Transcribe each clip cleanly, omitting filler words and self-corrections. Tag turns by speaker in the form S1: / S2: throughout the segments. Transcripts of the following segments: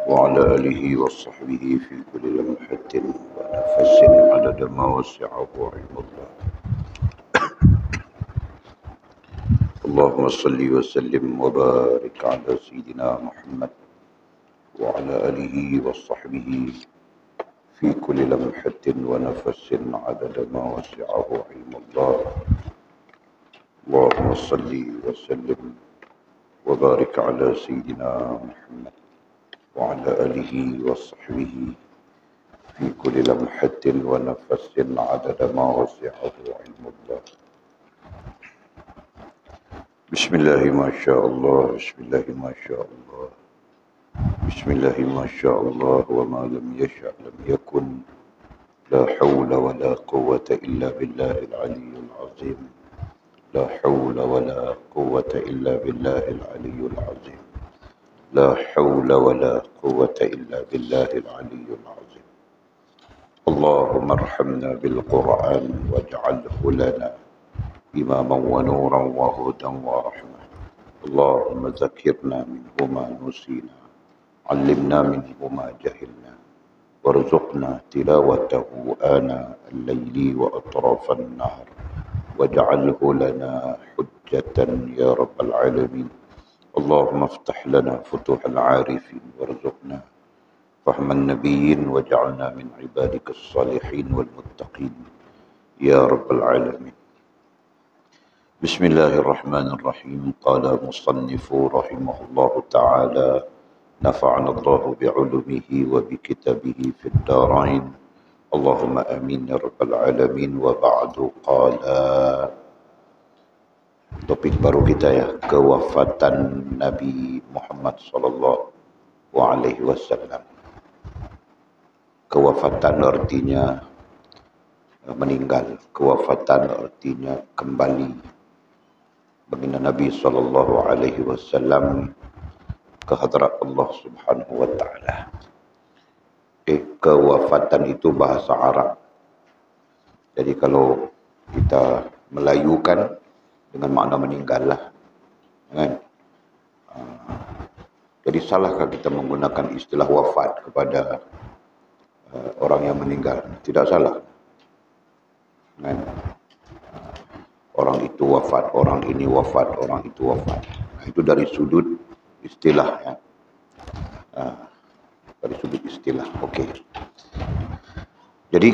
S1: وعلى آله وصحبه في كل لمحة ونفس عدد ما وسعه علم الله. اللهم صل وسلم وبارك على سيدنا محمد وعلى آله وصحبه في كل لمحة ونفس عدد ما وسعه علم الله. اللهم صل وسلم وبارك على سيدنا محمد وعلى آله وصحبه في كل لمحة ونفس عدد ما وسعه علم الله. بسم الله ما شاء الله، بسم الله ما شاء الله، بسم الله ما شاء الله، وما لم يشأ لم يكن، لا حول ولا قوة إلا بالله العلي العظيم، لا حول ولا قوة إلا بالله العلي العظيم، لا حول ولا قوة إلا بالله العلي العظيم. اللهم ارحمنا بالقرآن واجعله لنا إماما ونورا وهدى ورحمة. اللهم ذكرنا منه ما نسينا، علمنا منه ما جهلنا، وارزقنا تلاوته آناء الليل وأطراف النهار، واجعله لنا حجة يا رب العالمين. اللهم افتح لنا فتوح العارفين وارزقنا فهم النبيين، واجعلنا من عبادك الصالحين والمتقين يا رب العالمين. بسم الله الرحمن الرحيم. قال مصنف رحمه الله تعالى: نفعنا الله بعلومه وبكتابه في الدارين، اللهم آمين يا رب العالمين. وبعد. قال، topik baru kita ya, kewafatan Nabi Muhammad sallallahu alaihi wasallam. Kewafatan artinya meninggal, kewafatan artinya kembali. Baginda Nabi sallallahu alaihi wasallam ke hadrat Allah Subhanahu wa taala. Kewafatan itu bahasa Arab. Jadi kalau kita melayukan dengan makna meninggal lah, kan? Jadi salahkah kita menggunakan istilah wafat kepada orang yang meninggal? Tidak salah, kan? Orang itu wafat, orang ini wafat, orang itu wafat. Nah, itu dari sudut istilah ya. Dari sudut istilah. Okey. Jadi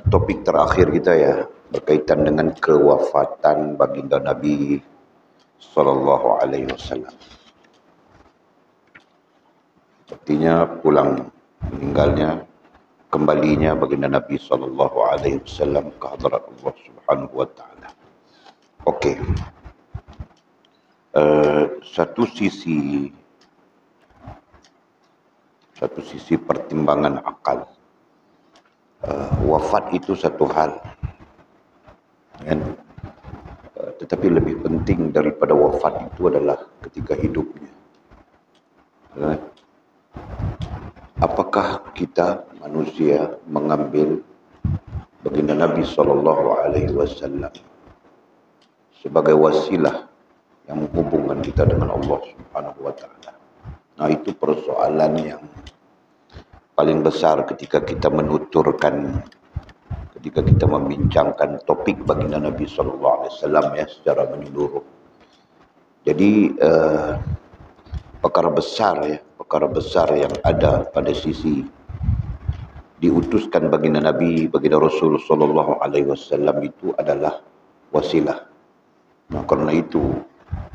S1: topik terakhir kita ya, berkaitan dengan kewafatan baginda Nabi sallallahu alaihi wasallam. Artinya pulang, meninggalnya, kembalinya baginda Nabi sallallahu alaihi wasallam ke hadrat Allah Subhanahu wa taala. Okey. Satu sisi pertimbangan akal, wafat itu satu hal, kan? Tetapi lebih penting daripada wafat itu adalah ketika hidupnya, kan? Apakah kita manusia mengambil baginda Nabi sallallahu alaihi wasallam sebagai wasilah yang menghubungkan kita dengan Allah Subhanahu wa taala? Nah, itu persoalan yang paling besar ketika kita menuturkan, ketika kita membincangkan topik baginda Nabi sallallahu alaihi wasallam ya, secara menyeluruh. Jadi perkara besar yang ada pada sisi diutuskan baginda Nabi, baginda Rasul sallallahu alaihi wasallam itu adalah wasilah. Nah, karena itu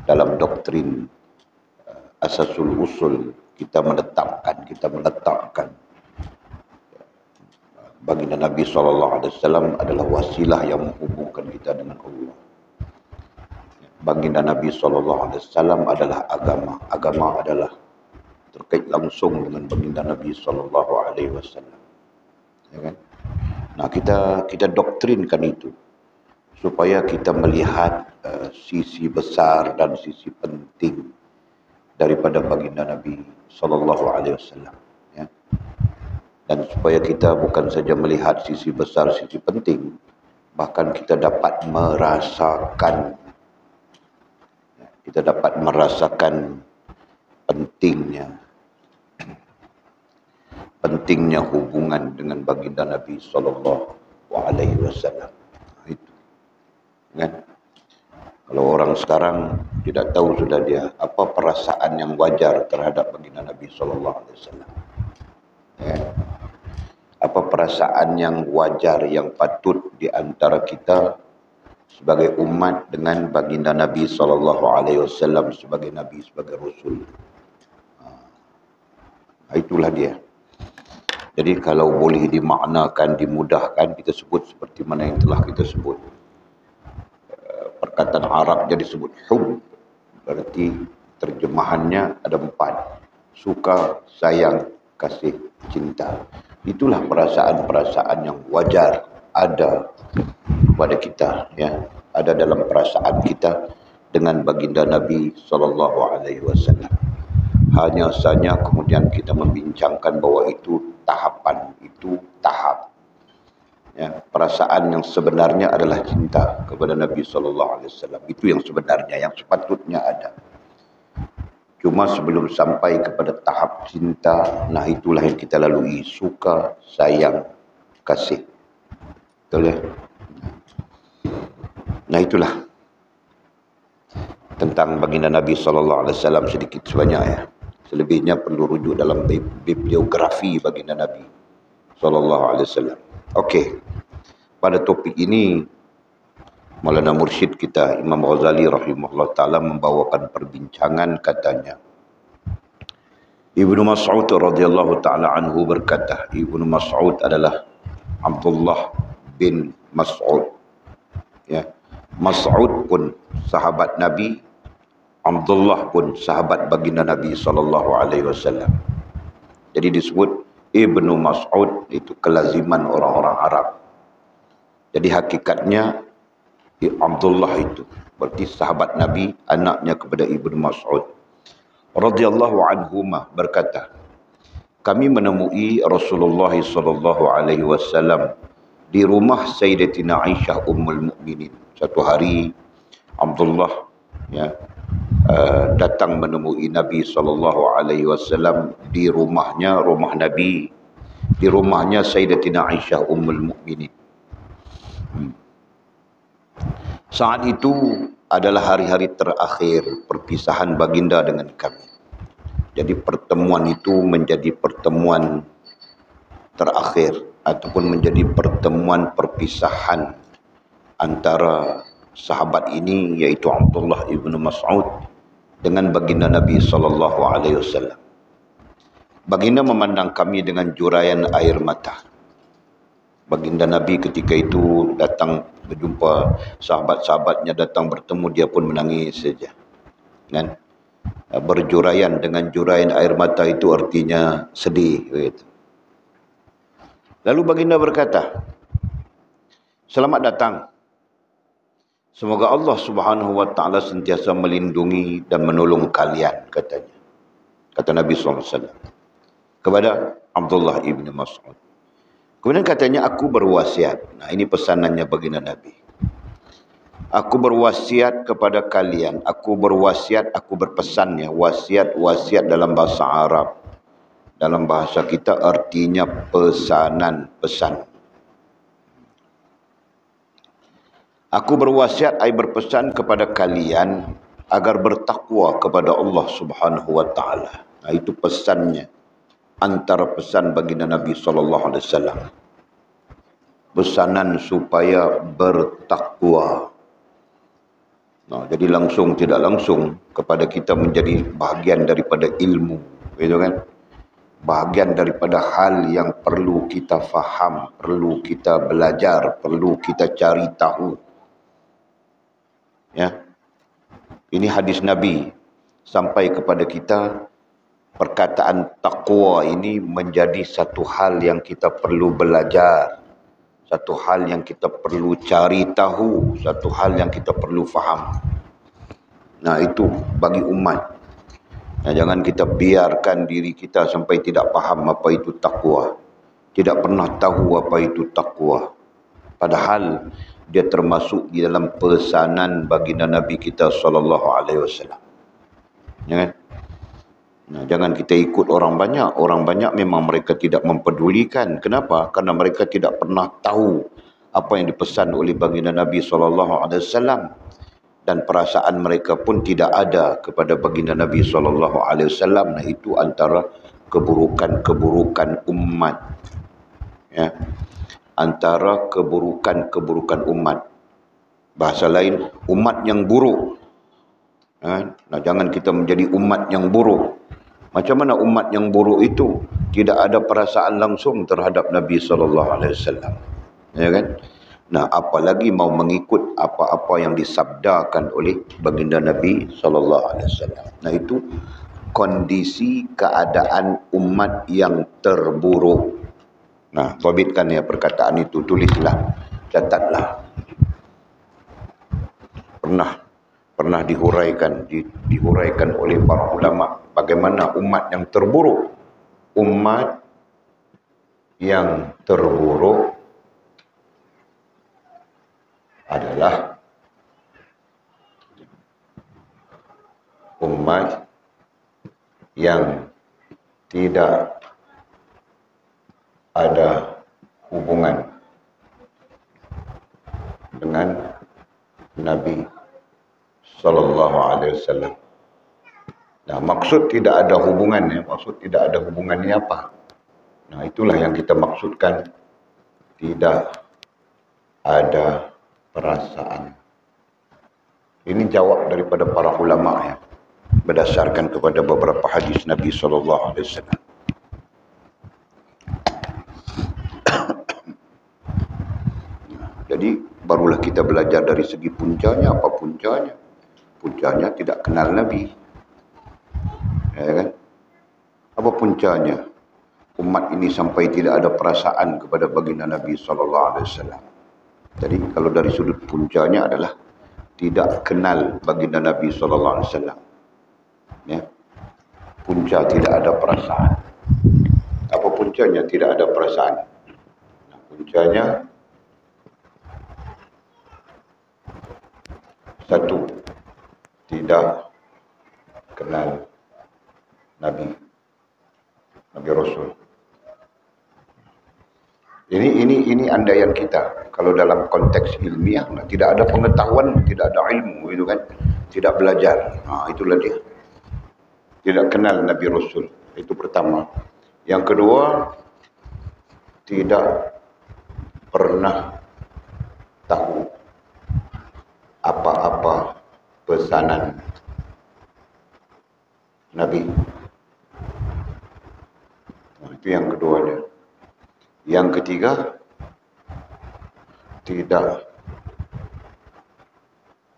S1: dalam doktrin asasul usul kita meletakkan baginda Nabi SAW adalah wasilah yang menghubungkan kita dengan Allah. Baginda Nabi SAW adalah agama. Agama adalah terkait langsung dengan baginda Nabi SAW. Ya kan? Nah, kita doktrinkan itu supaya kita melihat sisi besar dan sisi penting daripada baginda Nabi SAW. Ya. Dan supaya kita bukan saja melihat sisi besar, sisi penting, bahkan kita dapat merasakan pentingnya pentingnya hubungan dengan baginda Nabi sallallahu alaihi wasallam. Itu kan, kalau orang sekarang tidak tahu sudah dia apa perasaan yang wajar terhadap baginda Nabi sallallahu alaihi wasallam. Ya. Apa perasaan yang wajar yang patut di antara kita sebagai umat dengan baginda Nabi sallallahu alaihi wasallam sebagai nabi, sebagai rasul. Itulah dia. Jadi kalau boleh dimaknakan, dimudahkan, kita sebut seperti mana yang telah kita sebut. Perkataan Arab jadi sebut hub. Berarti terjemahannya ada 4. Suka, sayang, kasih, cinta. Itulah perasaan-perasaan yang wajar ada pada kita, ya, ada dalam perasaan kita dengan baginda Nabi sallallahu alaihi wasallam. Hanya saja kemudian kita membincangkan bahwa itu tahapan, itu tahap. Ya, perasaan yang sebenarnya adalah cinta kepada Nabi sallallahu alaihi wasallam. Itu yang sebenarnya, yang sepatutnya ada. Cuma sebelum sampai kepada tahap cinta, nah itulah yang kita lalui, suka, sayang, kasih. Betul ya? Nah itulah tentang baginda Nabi sallallahu alaihi wasallam sedikit sebanyak, ya. Selebihnya perlu rujuk dalam bibliografi baginda Nabi sallallahu alaihi wasallam. Okey. Pada topik ini Maulana Mursyid kita Imam Ghazali rahimahullah taala membawakan perbincangan, katanya Ibnu Mas'ud radhiyallahu taala anhu berkata, Ibnu Mas'ud adalah Abdullah bin Mas'ud. Ya. Mas'ud pun sahabat Nabi, Abdullah pun sahabat baginda Nabi sallallahu alaihi wasallam. Jadi disebut Ibnu Mas'ud, itu kelaziman orang-orang Arab. Jadi hakikatnya Abdullah itu berarti sahabat Nabi, anaknya kepada Ibnu Mas'ud radhiyallahu anhuma berkata, kami menemui Rasulullah sallallahu alaihi wasallam di rumah Sayyidatina Aisyah Ummul Mukminin. Satu hari Abdullah, ya, datang menemui Nabi sallallahu alaihi wasallam di rumahnya, rumah Nabi, di rumahnya Sayyidatina Aisyah Ummul Mukminin. Saat itu adalah hari-hari terakhir perpisahan baginda dengan kami. Jadi pertemuan itu menjadi pertemuan terakhir ataupun menjadi pertemuan perpisahan antara sahabat ini, yaitu Abdullah ibnu Mas'ud dengan baginda Nabi sallallahu alaihi wasallam. Baginda memandang kami dengan juraian air mata. Baginda Nabi ketika itu datang berjumpa sahabat-sahabatnya, datang bertemu, dia pun menangis saja. Kan? Berjuraian, dengan juraian air mata itu artinya sedih, begitu. Lalu baginda berkata, selamat datang. Semoga Allah Subhanahu wa taala sentiasa melindungi dan menolong kalian, katanya. Kata Nabi SAW kepada Abdullah ibn Mas'ud. Kemudian katanya, aku berwasiat. Nah, ini pesanannya baginda Nabi. Aku berwasiat kepada kalian. Aku berwasiat, aku berpesan, ya. Wasiat dalam bahasa Arab, dalam bahasa kita artinya pesanan, pesan. Aku berwasiat, ai berpesan kepada kalian agar bertakwa kepada Allah Subhanahu wa taala. Nah, itu pesannya. Antara pesan baginda Nabi sallallahu alaihi wasallam, pesanan supaya bertakwa. Nah, jadi langsung tidak langsung kepada kita menjadi bahagian daripada ilmu, gitu kan? Bahagian daripada hal yang perlu kita faham, perlu kita belajar, perlu kita cari tahu. Ya. Ini hadis Nabi sampai kepada kita. Perkataan takwa ini menjadi satu hal yang kita perlu belajar, satu hal yang kita perlu cari tahu, satu hal yang kita perlu faham. Nah, itu bagi umat. Nah, jangan kita biarkan diri kita sampai tidak faham apa itu takwa, tidak pernah tahu apa itu takwa. Padahal dia termasuk di dalam pesanan baginda Nabi kita sallallahu alaihi wasallam. Ya kan? Nah, jangan kita ikut orang banyak. Orang banyak memang mereka tidak mempedulikan. Kenapa? Karena mereka tidak pernah tahu apa yang dipesan oleh baginda Nabi SAW. Dan perasaan mereka pun tidak ada kepada baginda Nabi SAW. Nah, itu antara keburukan-keburukan umat. Ya. Antara keburukan-keburukan umat. Bahasa lain, umat yang buruk. Nah, jangan kita menjadi umat yang buruk. Macam mana umat yang buruk itu tidak ada perasaan langsung terhadap Nabi SAW. Ya kan? Nah, apalagi mau mengikut apa-apa yang disabdakan oleh baginda Nabi SAW. Nah, itu kondisi keadaan umat yang terburuk. Nah, tabitkan ya perkataan itu, tulislah, catatlah. Pernah dihuraikan oleh para ulama bagaimana umat yang terburuk. Umat yang terburuk adalah umat yang tidak ada hubungan dengan Nabi Sallallahu Alaihi Wasallam. Nah, maksud tidak ada hubungannya, maksud tidak ada hubungannya apa? Nah, itulah yang kita maksudkan tidak ada perasaan. Ini jawab daripada para ulama ya, berdasarkan kepada beberapa hadis Nabi Sallallahu Alaihi Wasallam. Jadi barulah kita belajar dari segi puncanya. Apa puncanya? Puncanya tidak kenal Nabi. Ya kan? Apa puncanya? Umat ini sampai tidak ada perasaan kepada baginda Nabi SAW. Jadi kalau dari sudut puncanya adalah tidak kenal baginda Nabi SAW. Ya. Punca tidak ada perasaan. Apa puncanya tidak ada perasaan? Nah, puncanya satu, tidak kenal Nabi Rasul. Ini andaian kita. Kalau dalam konteks ilmiah, tidak ada pengetahuan, tidak ada ilmu, itu kan, tidak belajar. Nah, itulah dia. Tidak kenal Nabi Rasul. Itu pertama. Yang kedua, tidak pernah tahu apa-apa pesanan Nabi. Nah, itu yang kedua dia. Yang ketiga, tidak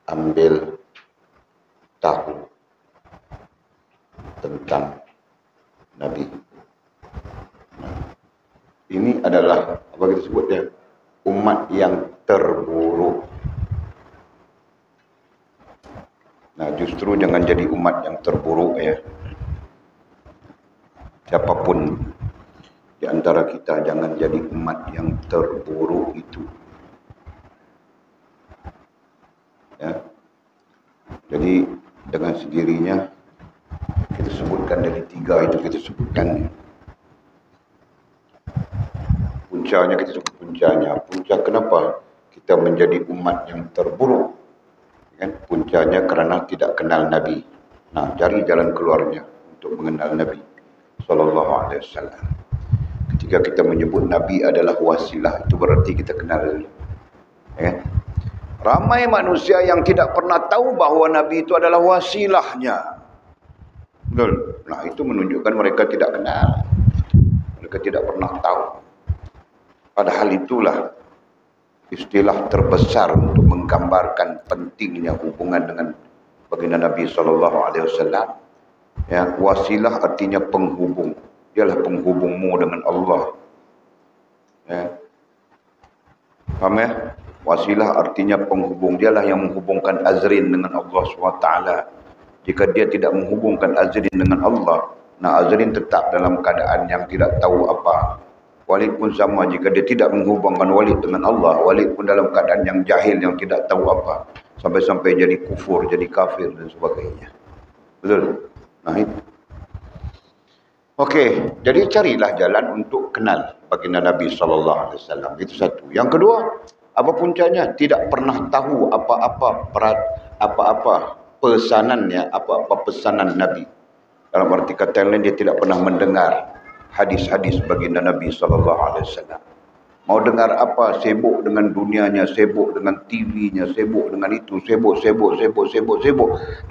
S1: ambil tahu tentang Nabi. Nah, ini adalah apa kita sebutnya, umat yang terburuk. Nah, justru jangan jadi umat yang terburuk ya. Siapapun di antara kita jangan jadi umat yang terburuk itu. Ya. Jadi dengan sendirinya kita sebutkan dari tiga itu kita sebutkan. Puncanya kita sebut puncanya. Punca kenapa kita menjadi umat yang terburuk? Kan puncanya karena tidak kenal Nabi. Nah, cari jalan keluarnya untuk mengenal Nabi Sallallahu Alaihi Wasallam. Ketika kita menyebut Nabi adalah wasilah, itu berarti kita kenal. Ya. Ramai manusia yang tidak pernah tahu bahawa Nabi itu adalah wasilahnya. Betul. Nah, itu menunjukkan mereka tidak kenal. Mereka tidak pernah tahu. Padahal itulah istilah terbesar untuk menggambarkan pentingnya hubungan dengan baginda Nabi SAW. Ya, wasilah artinya penghubung. Dialah penghubungmu dengan Allah. Ya. Paham ya? Wasilah artinya penghubung. Dialah yang menghubungkan Azrin dengan Allah SWT. Jika dia tidak menghubungkan Azrin dengan Allah, nah Azrin tetap dalam keadaan yang tidak tahu apa. Walid pun sama, jika dia tidak menghubungkan Walid dengan Allah, Walid pun dalam keadaan yang jahil, yang tidak tahu apa. Sampai-sampai jadi kufur, jadi kafir dan sebagainya. Betul? Nah itu. Okey, jadi carilah jalan untuk kenal baginda Nabi sallallahu alaihi wasallam. Itu satu. Yang kedua, apa puncanya? Tidak pernah tahu apa-apa pesanannya, apa-apa pesanan Nabi. Dalam arti kata lain, dia tidak pernah mendengar hadis-hadis baginda Nabi sallallahu alaihi wasallam. Mau dengar apa, sibuk dengan dunianya, sibuk dengan TV-nya, sibuk dengan itu, sibuk.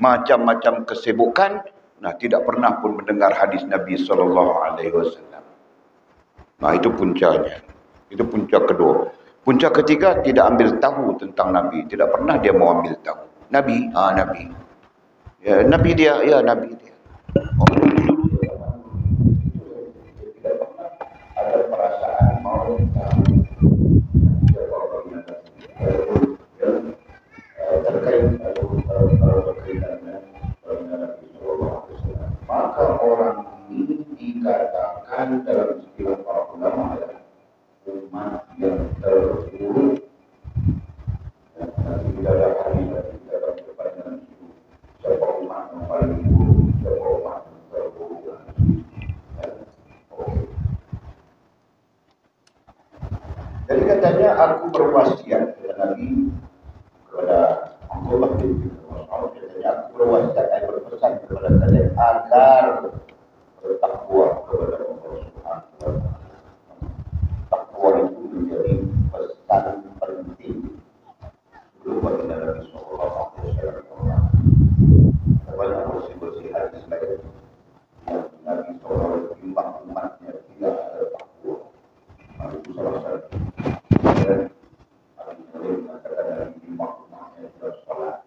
S1: Macam-macam kesibukan. Nah, tidak pernah pun mendengar hadis Nabi sallallahu alaihi wasallam. Nah, itu puncanya. Itu puncak kedua. Puncak ketiga, tidak ambil tahu tentang Nabi. Tidak pernah dia mau ambil tahu. Nabi, Nabi. Ya, Nabi dia, ya Nabi dia. Oh, tidak pernah ada perasaan mau tahu siapa baginda Nabi. Terkait berkaitan dengan Nabi sallallahu alaihi wasallam. Maka orang ini dikatakan dalam istilah para ulama adalah umat yang terburuk. Nanti kita ada hari nanti kita akan bertanya siapa umat yang paling buruk, siapa umat yang terburuk. Oke. Jadi katanya aku berwasiat kepada Nabi, kepada Abdullah bin Mas'ud, katanya aku berwasiat, saya berpesan kepada kalian agar bertakwa kepada Allah Subhanahu wa taala. Takwa itu menjadi pesan penting sebelum baginda Nabi sallallahu alaihi wasallam. Banyak bersih-bersih hadis lain yang Nabi sallallahu alaihi wasallam bimbang umatnya tidak ada takwa. Itu salah satu. Dan hadis lain mengatakan Nabi bimbang umatnya tidak salat.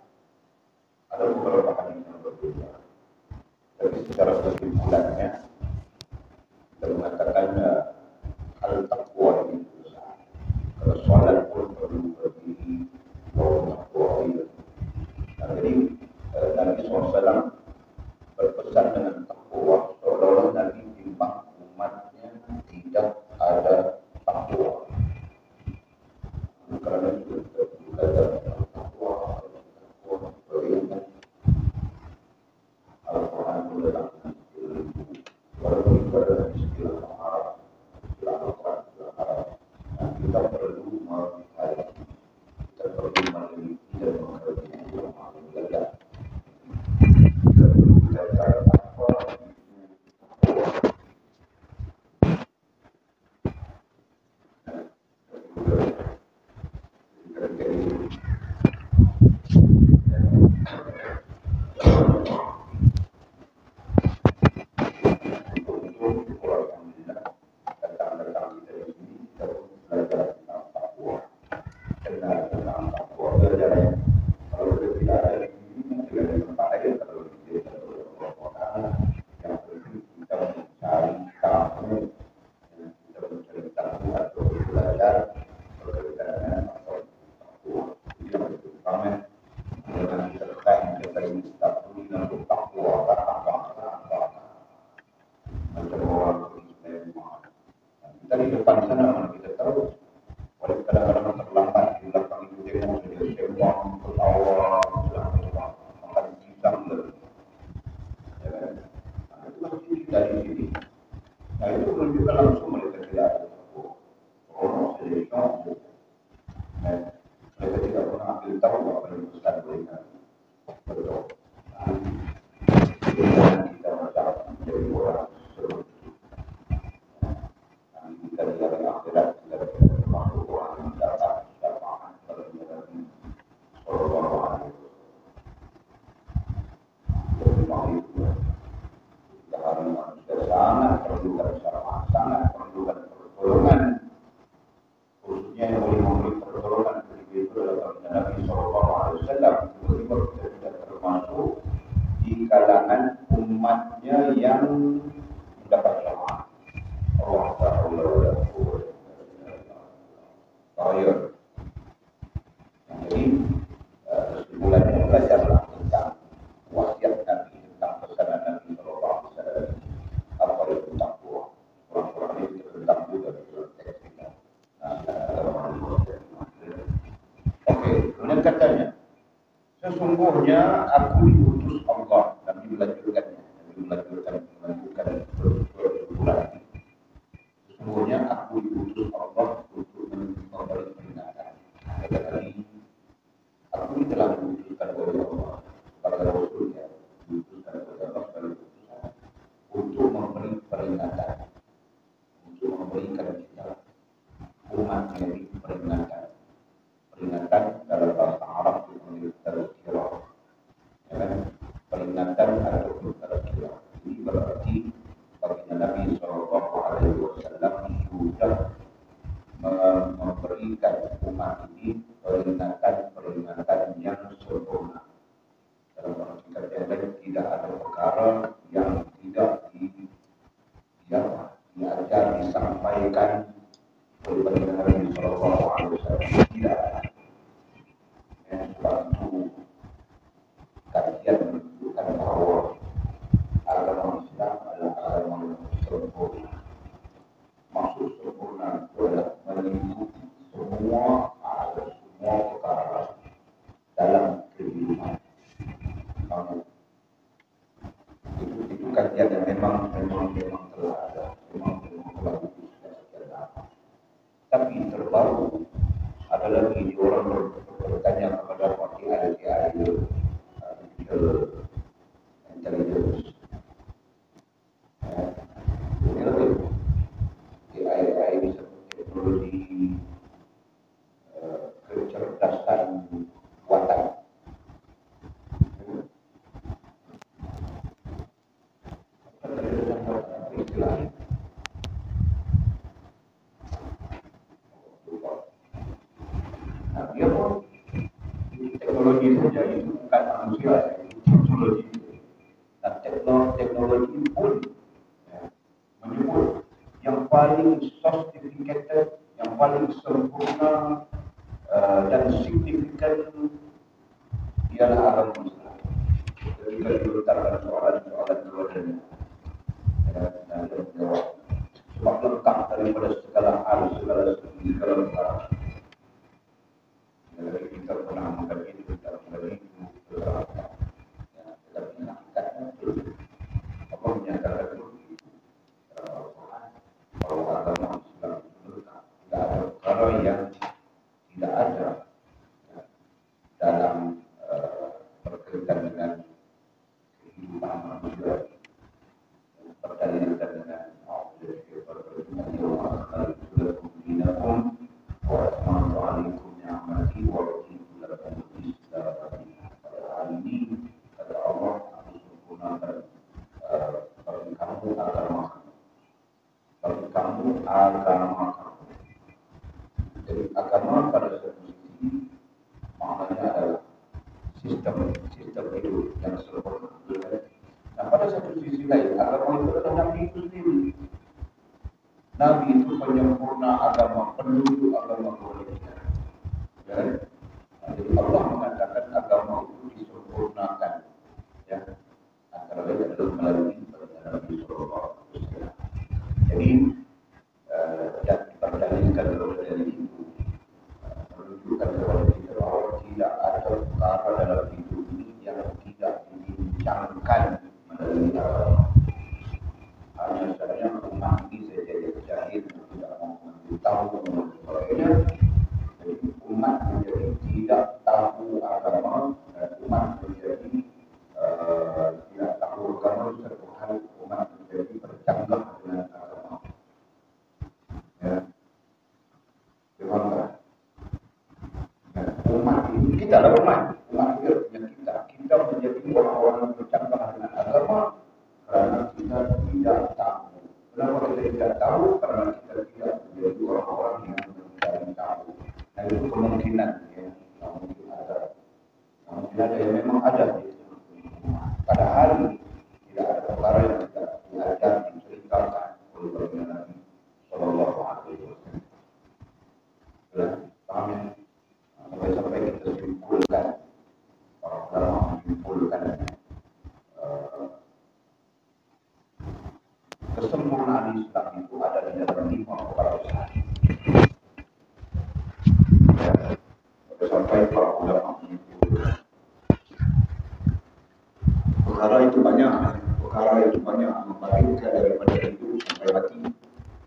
S1: Ada beberapa hadis yang berbeda. Tapi secara kesimpulannya kita mengatakan hal takwa ini besar. Kalau solat pun perlu berdiri, takwa ini. Nah, jadi Nabi SAW berpesan dengan takwa, seolah-olah Nabi bimbang umatnya tidak ada takwa. Karena itu kita ada takwa, beriman. Al-Quran mendatangkan walaupun itu adalah istilah Arab, istilah Al-Quran, istilah Arab. Nah, kita perlu melihat, kita perlu meneliti dan mengerti yang belajar. Kita perlu belajar apa dari depan sana mana kita tahu. Walaupun kadang-kadang terlambat di belakang itu demo sudah sembang, ketawa, makan pisang dan itu masih dari sini. Nah itu menunjukkan langsung mereka tidak ada orang sedekah. Mereka tidak pernah ambil tahu apa yang pesan mereka. Betul. Kita masyarakat menjadi orang seperti kita dari akhirat dari makhluk orang yang datang syafaat kepada Nabi sallallahu alaihi wasallam. Jadi itu karena manusia sangat perlukan syafaat, sangat perlukan pertolongan. Khususnya yang boleh memberi pertolongan ketika itu adalah Nabi sallallahu alaihi wasallam. Tiba-tiba kita tidak termasuk di kalangan umatnya yang mendapat syafaat. Allah Ta'ala Ta'ala. Jadi kesimpulannya belajarlah tentang wasiat Nabi, tentang pesanan Nabi sallallahu alaihi wasallam. Apa itu takwa? Orang-orang ini tentang juga dalam teks kita. Oke, kemudian katanya, sesungguhnya aku diutus Allah. Nabi melanjutkan yang diajar, disampaikan oleh baginda Nabi Sallallahu Alaihi Wasallam tidak ada. Yang sebab itu kajian menunjukkan bahwa agama Islam adalah agama yang sempurna. Maksud sempurna itu adalah meliputi semua perkara dalam kehidupan kamu. Itu kajian yang memang telah ada, memang telah ada. Tapi terbaru ada lagi orang bertanya kepada parti artificial intelligence. AI bisa teknologi kecerdasan buatan. Nah, dia pun teknologi saja itu bukan manusia, teknologi. Dan teknologi pun menyebut yang paling sophisticated, yang paling sempurna dan signifikan ialah agama Islam. Ketika dilontarkan soalan-soalan kepadanya, dan dia menjawab, sebab lengkap daripada segala hal, segala segi, segala perkara. Jadi kita pernah mengkaji itu, kita mengkaji itu berapa. Tetapi hakikatnya itu, apa menyatakan itu? Bahwa agama Islam itu lengkap. Tidak ada perkara yang tidak ada dalam berkaitan dengan kehidupan manusia, berdalilkan dengan pada hari ini kata Allah, aku sempurnakan bagi kamu agama kamu. Jadi agama pada satu sisi maknanya adalah sistem hidup yang sempurna. Nah, pada satu sisi lain, agama itu adalah Nabi itu sendiri. Nabi itu penyempurna agama, penduduk agama kebajikan. Ya. Nah, jadi Allah mengatakan agama itu disempurnakan. Ya. Antara lain adalah melalui Nabi Sallallahu Alaihi Wasallam. Jadi dan berdalilkan dari itu menunjukkan kepada kita bahwa tidak ada perkara dalam hidup ini yang tidak dibincangkan melalui agama. Hanya saja umat ini saja yang jahil tidak mau tahu sebagainya. Jadi umat menjadi tidak tahu agama dan umat menjadi tidak tahu agama satu hal, umat menjadi bercanggah dengan agama. Ya, bagaimana? Umat ini kita adalah umat itu punya kita menjadi orang-orang yang bercanggah dengan agama karena kita tidak tahu. Kenapa kita tidak tahu? Karena kita tidak menjadi orang-orang yang mencari tahu. Dan itu kemungkinan ya, mungkin ada yang memang ada. Padahal tidak ada perkara yang tidak diajar, diceritakan oleh baginda Nabi Sallallahu Alaihi Wasallam. Paham ya? Sampai kita simpulkan, para ulama menyimpulkan kesempurnaan Islam itu ada di dalam 5 perkara besar. Ya, sampai para ulama menyimpulkan. Perkara itu banyak, membalikan daripada hidup sampai mati,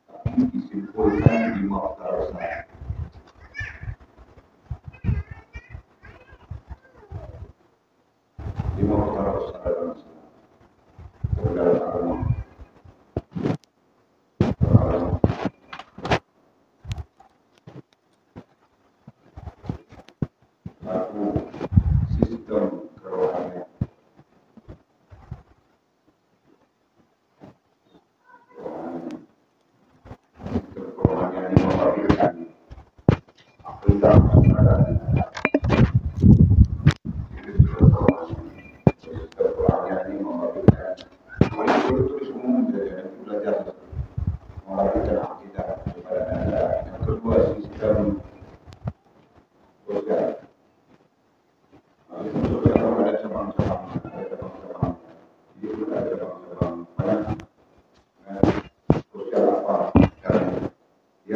S1: tapi disimpulkan 5 perkara besar. Lima perkara besar dalam Islam. Dalam agama. Satu, sistem kerohanian. Sistem kerohanian 5 perkara.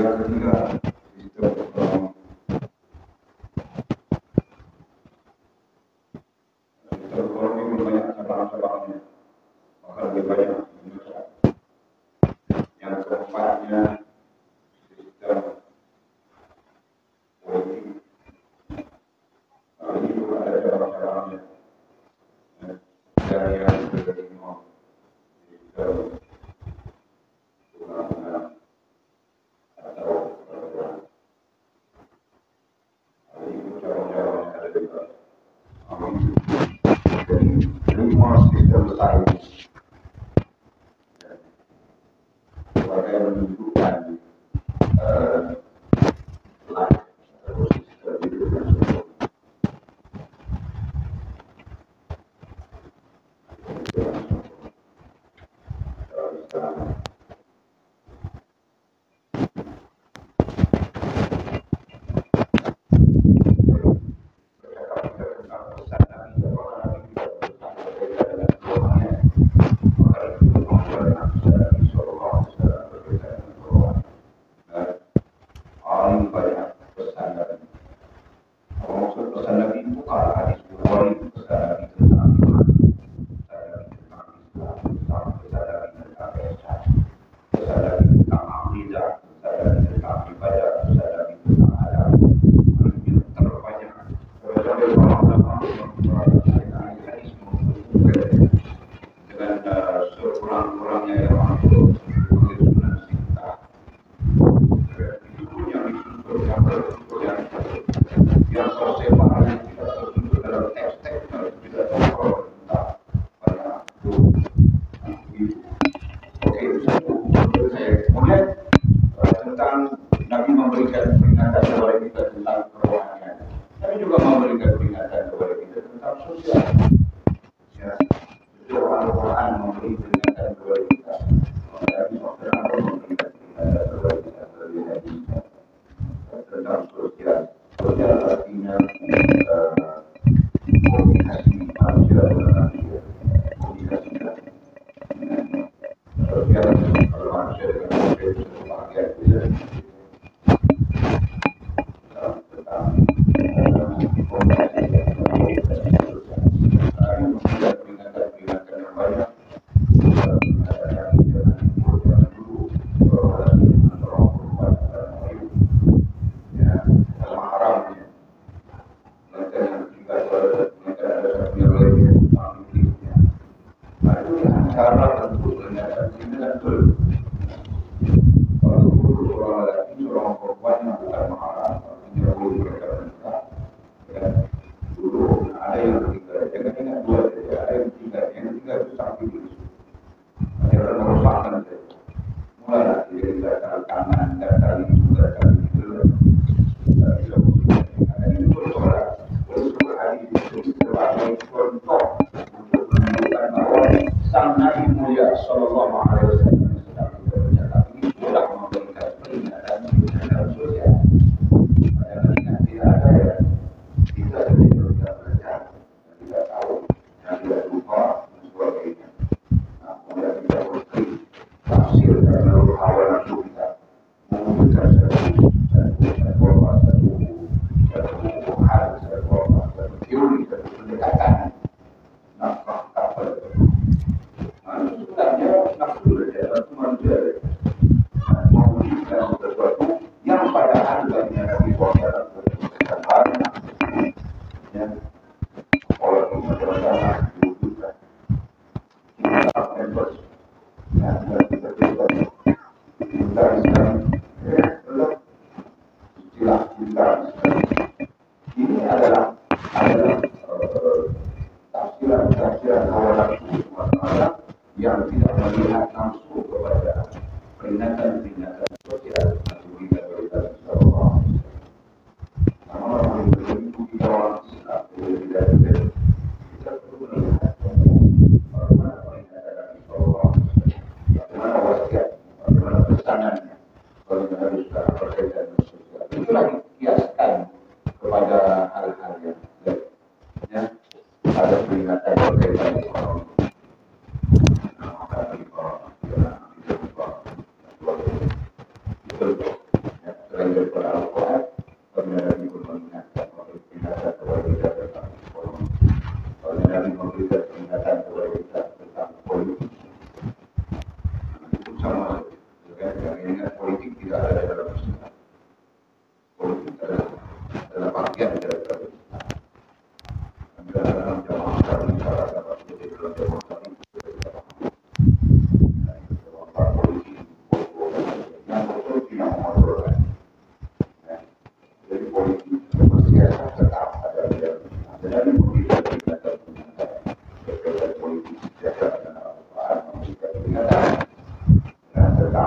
S1: Yang ketiga, sistem ekonomi. Sistem ekonomi banyak cabang-cabangnya, maka lebih banyak Indonesia. Yang keempatnya, sistem politik. Nah, ini juga ada cabang-cabangnya. Dan yang kelima, sistem undang-undang atau peraturan. Ini cabang-cabang yang ada juga. Jadi, 5 sistem besar ini sebagai menunjukkan life atau sistem hidup yang sempurna.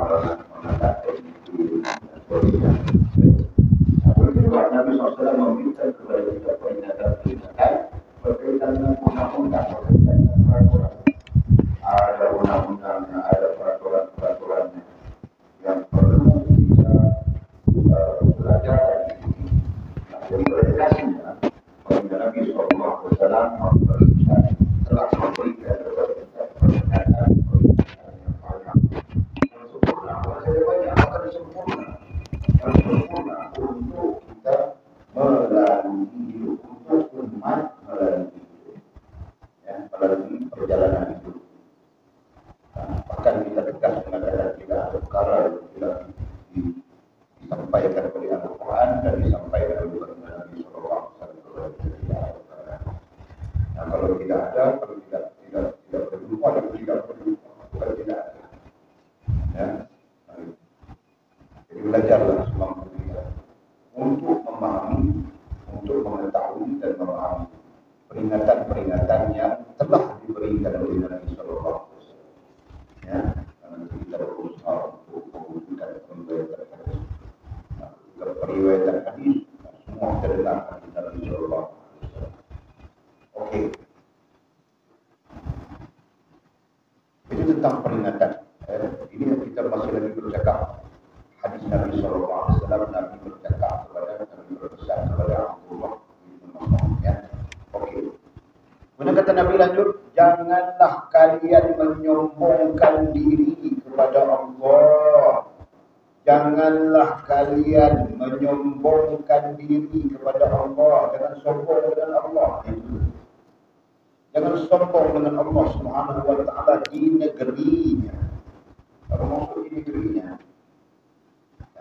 S2: amalan itu. Namun juga Nabi SAW meminta kepada kita peringatan-peringatan berkaitan dengan undang-undang, berkaitan dengan peraturan. Ada undang-undangnya, ada peraturan-peraturannya yang perlu kita belajar dan ikuti. Nah, implementasinya, Nabi SAW telah memberikan kepada kita peringatan yang sempurna. Maksudnya banyak akan sempurna. Yang sempurna untuk kita melalui hidup, untuk umat melalui hidup, ya, melalui perjalanan hidup. Bahkan kita tegas mengatakan tidak ada perkara yang tidak disampaikan oleh Al-Quran dan disampaikan oleh Nabi SAW. Nah, kalau tidak ada, kalau tidak berjumpa dan tidak berjumpa, bukan tidak ada. Ya, jadi belajarlah semampu kita untuk memahami, untuk mengetahui dan memahami peringatan-peringatan yang telah diberikan oleh Nabi SAW. Ya, karena kita berusaha untuk mewujudkan periwayatan hadis, semua terdengar hadis Nabi SAW. Oke. Itu tentang peringatan. Ini kita masih lagi bercakap hadis Nabi SAW. Nabi bercakap kepada Nabi berpesan kepada Abdullah bin Mas'ud. Ya. Oke. Kemudian kata Nabi lanjut, janganlah kalian menyombongkan diri kepada Allah. Janganlah kalian menyombongkan diri kepada Allah. Jangan sombong dengan Allah. Jangan sombong dengan Allah Subhanahu wa Ta'ala di negerinya. Kalau masuk di negerinya,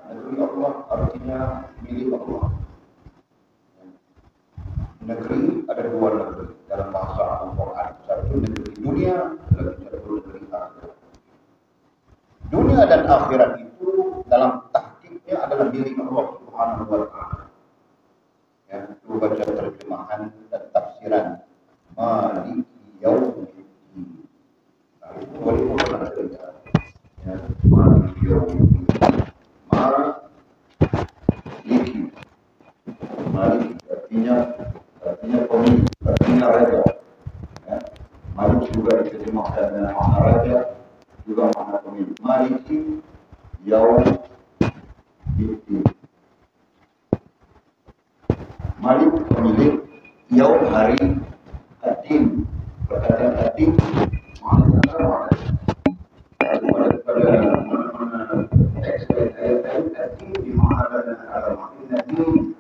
S2: negeri Allah artinya milik Allah. Negeri ada dua negeri dalam bahasa Al-Quran. Satu negeri dunia, satu negeri akhirat. Dunia dan akhirat itu dalam tahqiqnya adalah milik Allah Subhanahu wa Ta'ala. Ya, itu baca terjemahan dan tafsiran Maliki Yaumiddin. Nah, itu boleh pernah cerita. Ya, Maliki Yaumiddin. Maliki artinya pemilik, artinya raja. Ya. Malik juga diterjemahkan dengan makna raja, juga makna pemilik. Maliki Yaumiddin. Malik pemilik, Yaum hari, Ad-Din. Perkataan Ad-Din maknanya sama. Pada teks ayat-ayat Ad-Din dimaknakan agama. Ad-Din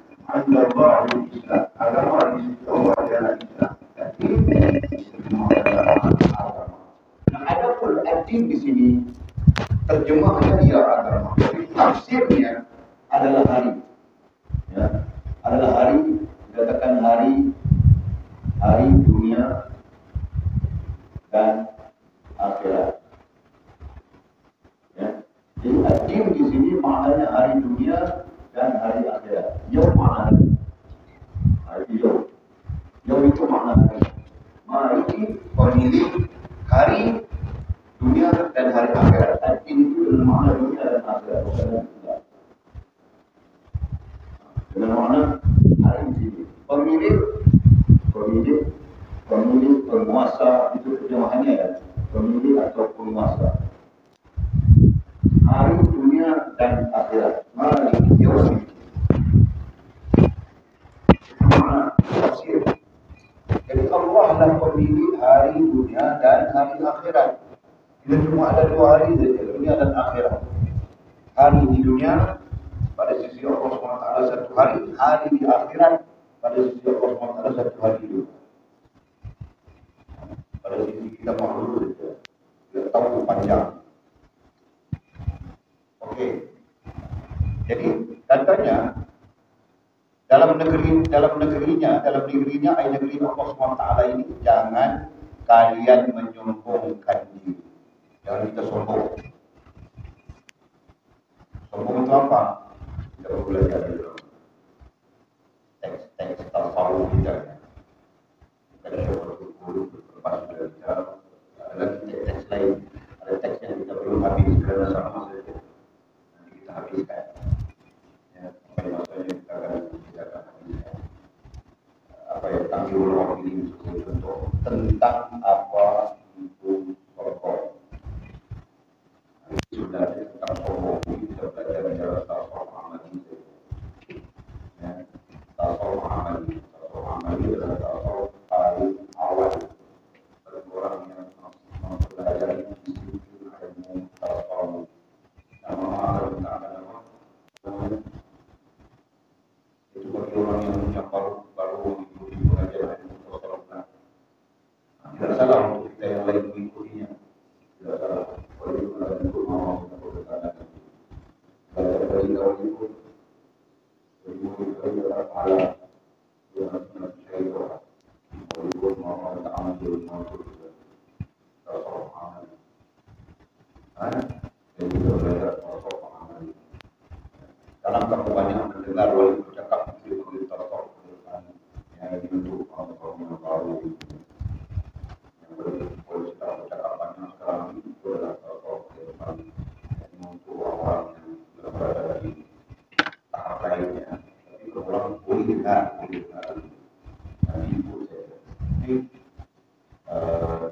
S2: Allah Islam. Agama di sisi Allah adalah Islam. Ad-Din dimaknakan agama. Nah, ada pun Ad-Din di sini terjemahnya dia agama. Jadi tafsirnya adalah hari. Ya, adalah hari, dikatakan hari dunia dan akhirat. Ya. Jadi ad-din di sini maknanya hari dunia dan hari akhirat. Yaum makna hari yaum. Yaum itu makna hari. Maliki pemilik hari dunia dan hari akhirat. Ad-din itu dengan makna dunia dan akhirat. Dengan makna hari ini. Pemilik, penguasa, itu terjemahannya ya. Pemilik atau penguasa. Hari dunia dan akhirat. Mari Yaumiddin. Mana tafsir? Jadi Allah lah pemilik hari dunia dan hari akhirat. Kita cuma ada dua hari saja, dunia dan akhirat. Hari di dunia pada sisi Allah SWT satu hari di akhirat pada sisi Allah SWT satu hari juga. Pada sisi kita makhluk saja, kita tahu panjang. Oke. Jadi katanya dalam negerinya ay negeri Allah SWT ini jangan kalian menyombongkan diri. Jangan kita sombong. Sombong itu apa? Kita perlu belajar dulu. Teks tasawuf kita. Kita perlu berlepas belajar. Ada lagi teks lain. Ada teks yang kita belum habis karena sama saja. habiskan. Ya, sampai masanya kita akan habiskan. Apa yang kami ulang ini sebagai contoh tentang apa itu sombong. Sebenarnya tentang sombong ini kita belajar bicara tasawuf amali. Ya, tasawuf amali adalah tasawuf paling awal bagi orang yang mempelajari disiplin ilmu tasawuf. Nama akan menggunakan apa? Itu bagi orang yang baru mengikuti pengajaran ilmu tasawuf. Tidak salah untuk kita yang lain mengikutinya. Tidak salah. Boleh juga ikut mau kita berkata belajar dari kau ikut. Boleh juga pahala. Dia harus saya doa. Boleh ikut mau kita ambil mau juga. Tasawuf amali. Jadi kita belajar tasawuf amali. Dalam kamu banyak mendengar wali bercakap mengenai tasawuf amali. Yang dibentuk tasawuf amali. Boleh kita bercakap banyak sekarang ini adalah tasawuf amali. Jadi untuk orang yang berada di tahap lainnya, tapi orang boleh dengar. Dan itu saja. Ini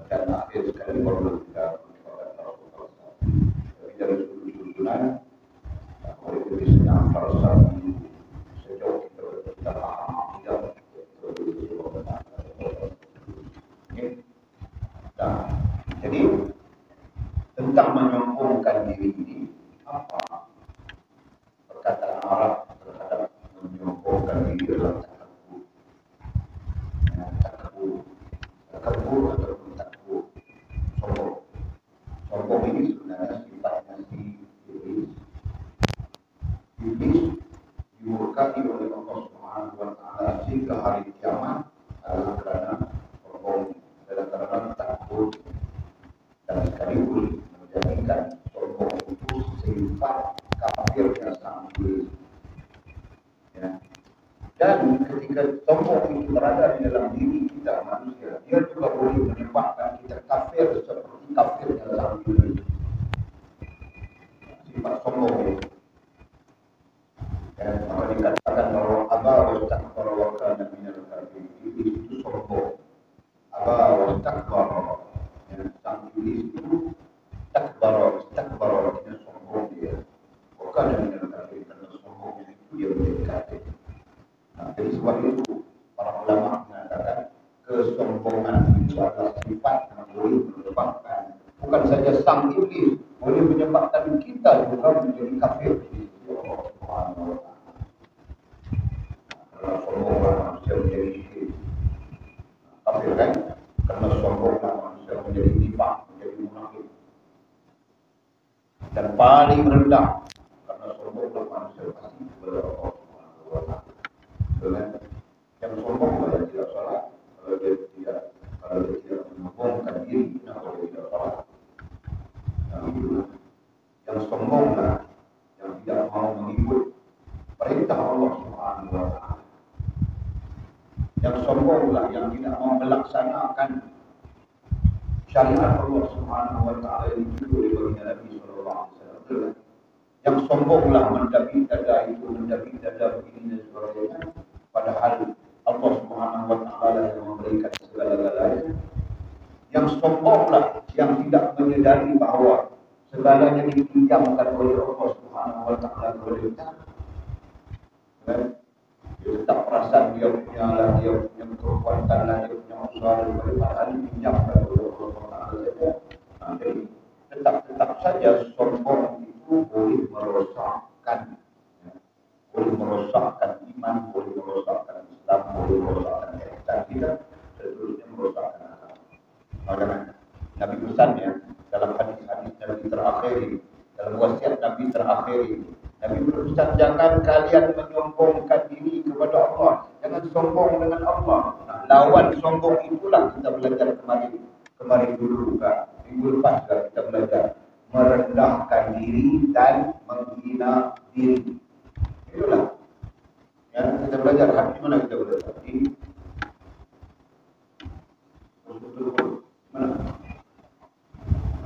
S2: dan akhir sekali baru kita bercakap tasawuf. Tapi dari sudut-sudutan, oleh kebiasaan falsafah ini sejauh kita paham akidah nah, jadi tentang menyombongkan diri ini apa perkataan Arab terhadap menyombongkan diri adalah takabur. Takabur ataupun takabur, sombong ini sebenarnya sifatnya si iblis dimurkai oleh Allah Subhanahu wa taala sehingga hari kiamat adalah karena sombong, adalah karena takabur. Dan sekaligus menjadikan sombong itu sifat kafir yang sangat iblis. Ya. Dan ketika sombong itu berada di dalam diri kita manusia, dia juga boleh menyebabkan kita kafir seperti kafir yang sangat iblis. Sifat sombong itu. Dan maka dikatakan bahwa aba wastakbara wa kana minal kafirin. Iblis itu sombong. Aba wastakbara. Sang iblis itu takbara artinya sombong dia. Wa kana minal kafirin, karena sombongnya itu dia menjadi kafir. Nah, jadi sebab itu para ulama mengatakan kesombongan itu adalah sifat yang boleh menyebabkan bukan saja sang iblis, boleh menyebabkan kita juga menjadi kafir. Karena sombonglah manusia menjadi syirik. Kafir kan? Karena sombonglah manusia menjadi nifaq, menjadi munafik. Dan paling rendah karena sombonglah manusia pasti kepada Allah Subhanahu wa taala. Dengan yang sombonglah yang tidak salah, kalau dia tidak menyombongkan diri, kalau dia tidak salah. Yang sombonglah yang tidak mau mengikut perintah Allah Subhanahu wa taala. Yang sombonglah yang tidak mau melaksanakan syariat Allah Subhanahu wa taala yang ditunjuk oleh baginda Nabi sallallahu alaihi wasallam. Yang sombonglah mendaki dada begini dan sebagainya, padahal Allah Subhanahu wa taala yang memberikan segala-galanya. Yang sombonglah yang tidak menyadari bahwa segalanya dipinjamkan oleh Allah Subhanahu wa taala kepada kita. Dia tetap perasan dia punya kekuatan, dia punya usaha, padahal dipinjamkan oleh Allah Subhanahu wa taala. Jadi tetap saja sombong itu boleh merosakkan, iman, boleh merosakkan Islam, boleh merosakkan ihsan kita, seterusnya merosakkan agama. Maka Nabi pesannya dalam hadis-hadis Nabi terakhir ini, dalam wasiat Nabi terakhir ini, Nabi berpesan jangan kalian menyombongkan diri kepada Allah, jangan sombong dengan Allah. Nah, lawan sombong itulah kita belajar kemarin dulu juga, minggu lepas juga kita belajar merendahkan diri dan menghina diri. Itulah yang kita belajar. Di mana kita belajar? Di mana?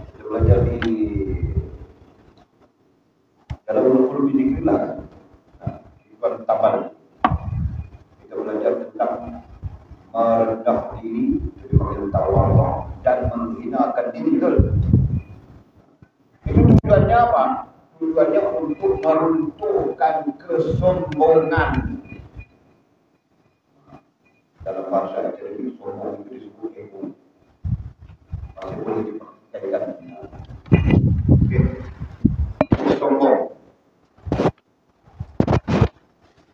S2: Kita belajar di Dalam ulumul dzikrillah, Tuan tambah. Kita belajar tentang merendah diri, jadi panggil tawadhu dan menghinakan diri. Itu tujuannya apa? Tujuannya untuk meruntuhkan kesombongan. Dalam bahasa jadi sombong itu disebut ego. Masih boleh dipraktikkan. Sombong.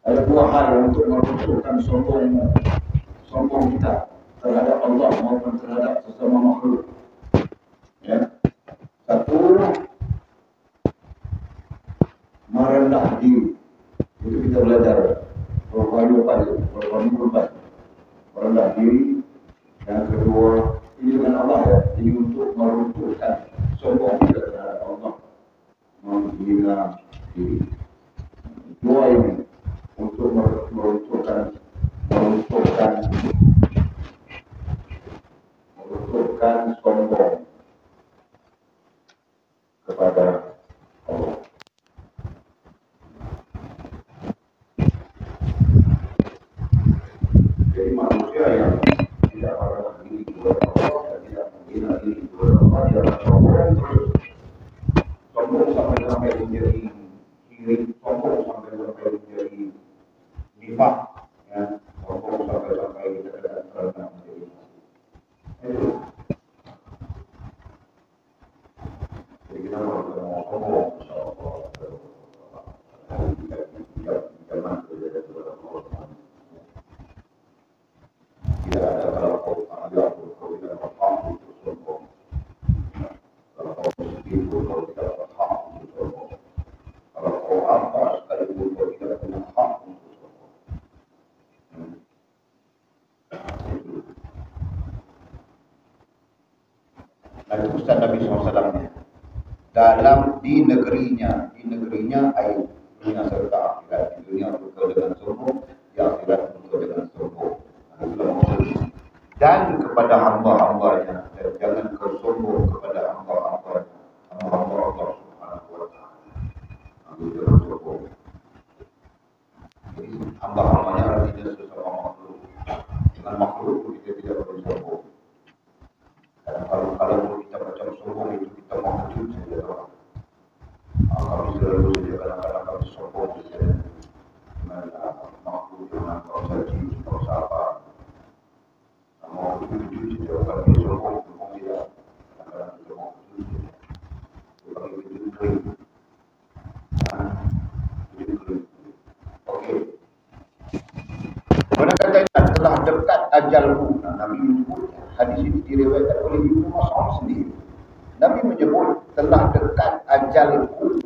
S2: Ada dua hal untuk meruntuhkan sombong kita terhadap Allah maupun terhadap sesama makhluk. Ya. Satu, merendah diri. Itu kita belajar berkali-kali. Merendah diri. Yang kedua, ini dengan Allah ya. Ini untuk meruntuhkan sombong kita terhadap Allah. Menghina diri. Dua ini untuk meruntuhkan sombong kepada Allah. Jadi manusia yang tidak merendah diri kepada Allah dan tidak menghina diri kepada Allah, dia akan sombong sampai menjadi kiri, sombong sampai menjadi nifaq, ya, sombong sampai kita tidak merendah diri. Jadi kita mau sombong, jangan terjadi kepada Allah. Tidak ada kalau kau tidak berhak untuk sombong. Kalau kau sedih, kau tidak berhak untuk sombong. Kalau kau apa sekalipun kau tidak punya hak untuk sombong. Nah itu pesan Nabi SAW dalam di negerinya ayat dunia serta akhirat. Di dunia berkau dengan sombong, di akhirat berkau dengan sombong. Dan kepada hamba-hambanya, dan jangan kau sombong kepada hamba-hamba Allah Subhanahu wa Ta'ala. Jangan sombong. Jadi hamba-hambanya artinya sesama makhluk. Dengan makhluk kita tidak boleh sombong. Dan kalau kita macam sombong itu kita mau kejut saja orang. Kami selalu saja kadang-kadang kami sombong saja dengan makhluk dengan kau saji, kau sabar. Mau kejut saja kami sombong tidak. Kadang-kadang kita mau kejut saja. Kami kejut kering. Kejut kering. Okey. Mana katanya telah dekat ajalku. Nabi menyebut hadis ini diriwayatkan oleh Ibnu Mas'ud sendiri. Nabi menyebut telah dekat ajalku.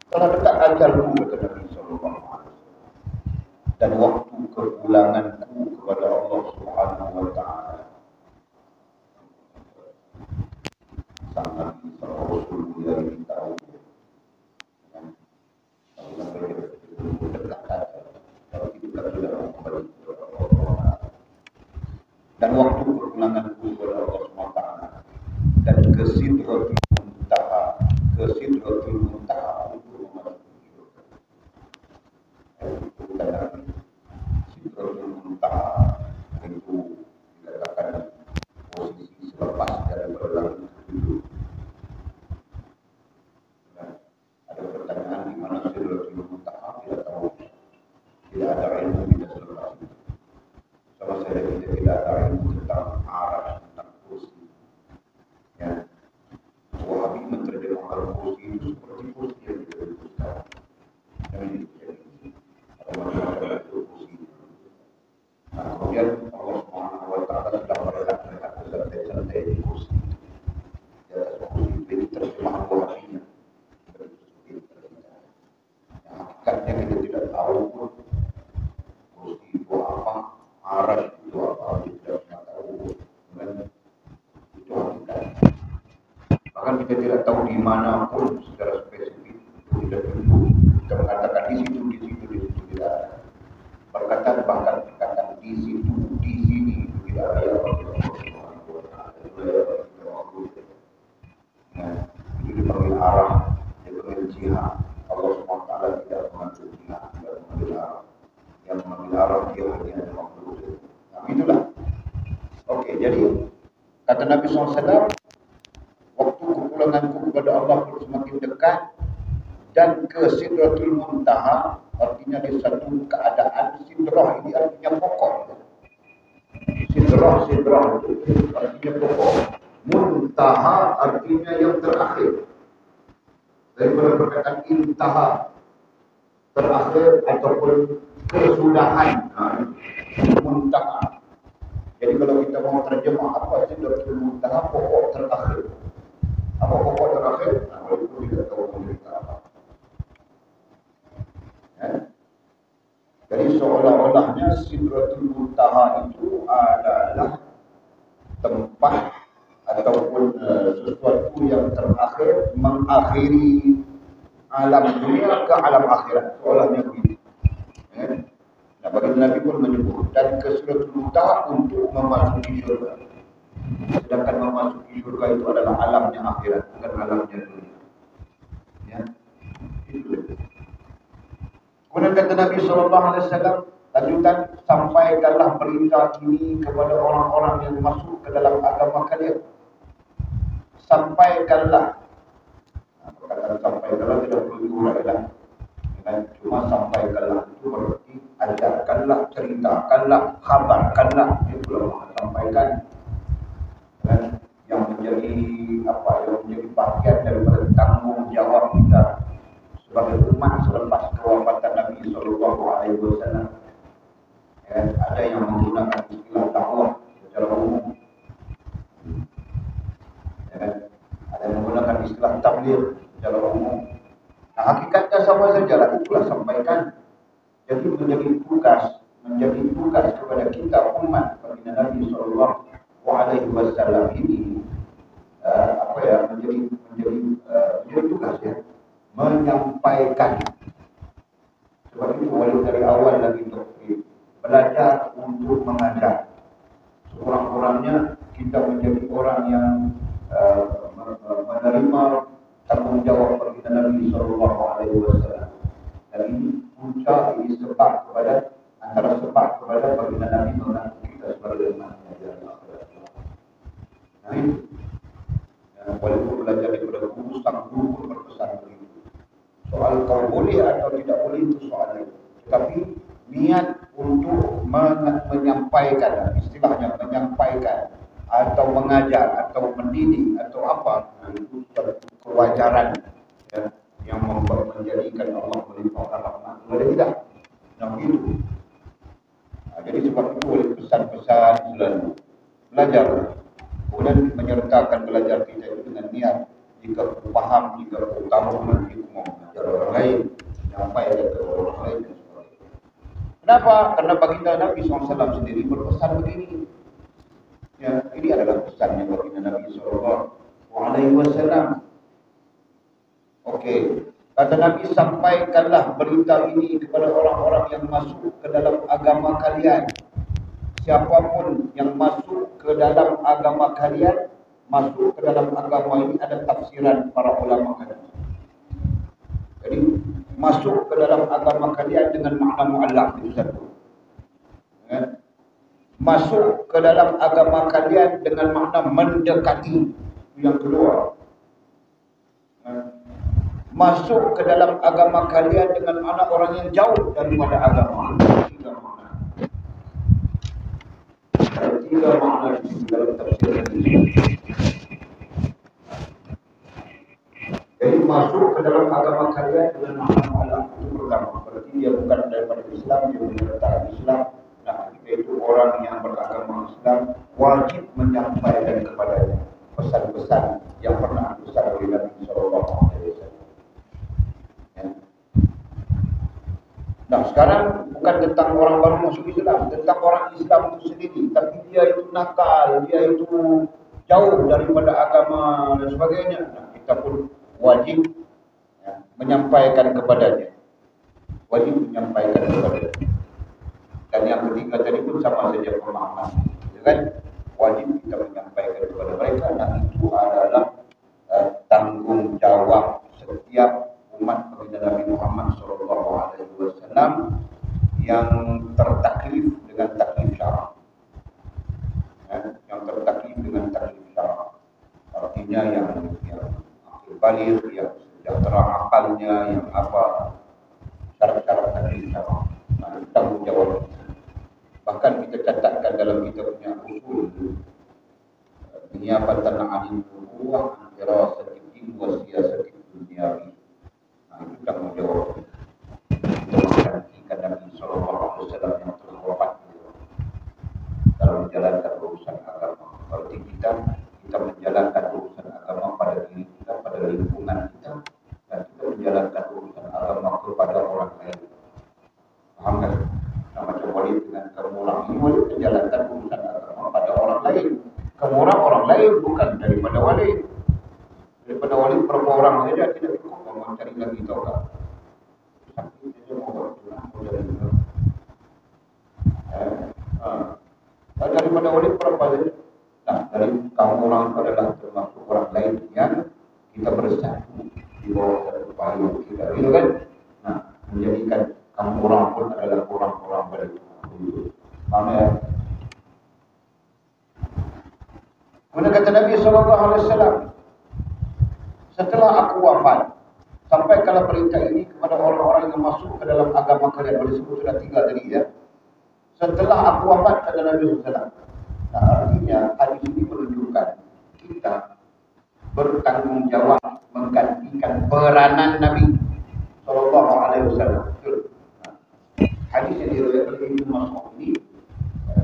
S2: Telah dekat ajalku kata Nabi sallallahu alaihi wasallam. Dan waktu kepulanganku kepada Allah Subhanahu wa Ta'ala. Sang Nabi sallallahu alaihi wasallam yang tahu. Dan waktu perpulanganku kepada Allah SWT dan ke Sidratul Muntaha untuk memasuki surga. Sidratul Muntaha itu dikatakan posisi selepas dari berlalu dulu. Ada pertanyaan di mana Sidratul Muntaha tidak tahu, tidak ada ilmu tidak selepas itu. Sama saya kita tidak ada ilmu tentang arah, tentang kursi. Ya, Wahabi menerjemahkan kursi itu seperti kursi yang kita duduk sekarang. Jangan jadi ada masalah itu kursi. Nah, kemudian Allah Subhanahu wa Ta'ala sedang merehat santai-santai di kursi. Di atas kursi ini terjemahan Wahabinya. Yang hakikatnya kita tidak tahu pun kursi itu apa. Arah itu apa kita tidak tahu dan itu hakikat. Bahkan kita tidak tahu di mana pun secara spesifik itu tidak tentu. Kita mengatakan di situ tidak ada. Bahkan di situ di sini itu tidak ada. Nah, arah, dia mengambil jihad. Allah SWT tidak mengambil jihad, tidak mengambil arah. Yang mengambil arah dia hanya ada makhluk. Nah, itulah. Oke, jadi kata Nabi SAW, waktu kepulanganku kepada Allah pun semakin dekat dan ke Sidratul Muntaha, artinya di satu keadaan. Sidrah ini artinya pokok. Sidrah itu artinya pokok. Muntaha artinya yang terakhir. Daripada perkataan intaha, terakhir ataupun kesudahan. Muntaha. Jadi kalau kita mau terjemah apa Sidratul Muntaha, pokok terakhir. Apa pokok terakhir? Nah, walaupun tidak tahu mereka apa. Ya. Jadi seolah-olahnya Sidratul Muntaha itu adalah tempat ataupun sesuatu yang terakhir, mengakhiri alam dunia ke alam akhirat. Seolahnya begitu. Ya. Nah, bagi Nabi pun menyebut dan ke Sidratul Muntaha untuk memasuki syurga. Sedangkan memasuki syurga itu adalah alamnya akhirat, bukan alamnya dunia. Ya. Itu. Kemudian kata Nabi SAW, lanjutan, sampaikanlah berita ini kepada orang-orang yang masuk ke dalam agama kalian. Sampaikanlah. Perkataan sampaikanlah tidak perlu diuraikan. Cuma sampaikanlah itu berarti ajarkanlah, ceritakanlah, kabarkanlah. Itulah sampaikan. Dan yang menjadi apa? Yang menjadi bagian daripada tanggung jawab kita sebagai umat selepas kewafatan Nabi SAW. Ya, ada yang menggunakan istilah dakwah secara umum. Ya, ada yang menggunakan istilah tabligh secara umum. Nah, hakikatnya sama saja lah, itulah sampaikan. Jadi menjadi tugas kepada kita umat baginda Nabi SAW ini menjadi tugas ya, menyampaikan. Sebab itu walaupun dari awal lagi doktrin, belajar untuk mengajar. Sekurang-kurangnya kita menjadi orang yang menerima tanggung jawab baginda Nabi SAW. Dan ini puncak, ini sebab kepada antara sebab kepada baginda Nabi mengaku kita sebagai umatnya dari akhirat. Nah itu, ya, walaupun belajar daripada guru, sang guru pun berpesan begitu. Soal kau boleh atau tidak boleh itu soalnya. Tetapi niat untuk menyampaikan, istilahnya menyampaikan atau mengajar atau mendidik atau apa, itu kewajaran ya, yang menjadikan Allah melimpahkan rahmat kepada kita. Nah begitu. Nah, jadi sebab itu oleh pesan-pesan selalu belajar, kemudian menyertakan belajar kita itu dengan niat. Jika aku paham, jika aku tahu, nanti aku mau mengajar orang lain, menyampaikan ke orang lain dan sebagainya. Kenapa? Karena baginda Nabi SAW sendiri berpesan begini. Ya, ini adalah pesannya baginda Nabi SAW. Oke, kata Nabi, sampaikanlah berita ini kepada orang-orang yang masuk ke dalam agama kalian. Siapapun yang masuk ke dalam agama kalian, masuk ke dalam agama ini ada tafsiran para ulama kalian. Jadi masuk ke dalam agama kalian dengan makna mu'allaq itu satu. Ya. Masuk ke dalam agama kalian dengan makna mendekati itu yang kedua. Ya. Masuk ke dalam agama kalian dengan makna orang yang jauh daripada agama. Tiga makna di dalam tafsir ini. Jadi masuk ke dalam agama kalian dengan makna mu'allaq itu pertama. Berarti dia bukan daripada Islam, dia menyertai Islam. Nah, itu orang yang beragama Islam wajib menyampaikan kepadanya pesan-pesan yang pernah dipesan oleh Nabi SAW. Ya. Nah, sekarang bukan tentang orang baru masuk Islam, tentang orang Islam itu sendiri. Tapi dia itu nakal, dia itu jauh daripada agama dan sebagainya. Nah, kita pun wajib ya, menyampaikan kepadanya. Wajib menyampaikan kepadanya. Dan yang ketiga tadi pun sama saja pemahaman. Ya kan? Wajib kita menyampaikan kepada mereka. Dan itu adalah tanggung jawab balik, yang sejahtera akalnya, yang apa syarat-syarat tadi sama. Tanggungjawab kita. Bahkan kita catatkan dalam kita punya usul niabatan anil nubuwah antara sedikit wa siyasatil dunia. Itu tanggungjawab kita. Kita menggantikan Nabi sallallahu alaihi wasallam yang telah wafat dalam menjalankan urusan agama. Berarti kita menjalankan urusan agama pada diri kita, pada lingkungan kita, dan kita menjalankan urusan agama kepada orang lain. Paham kan? Nah, macam Walid dengan kamu orang ini, Walid menjalankan urusan agama pada orang lain. Kamu orang lain bukan daripada Walid. Daripada Walid berapa orang saja tidak cukup, mau cari lagi tahu tak? Sampai dia mau jadi. Daripada Walid berapa saja? Nah, dari kamu orang adalah termasuk orang lain yang kita bersatu di bawah satu payung kita, gitu kan? Nah, menjadikan kamu orang pun adalah orang-orang beriman. Paham ya? Kemudian kata Nabi SAW, setelah aku wafat, sampaikanlah berita ini kepada orang-orang yang masuk ke dalam agama kalian. Boleh sebut sudah 3 tadi ya. Setelah aku wafat, kata Nabi SAW. Nah, artinya hadis ini menunjukkan kita bertanggung jawab menggantikan peranan Nabi Sallallahu Alaihi Wasallam. Hadis yang diriwayatkan oleh Ibnu Mas'ud ini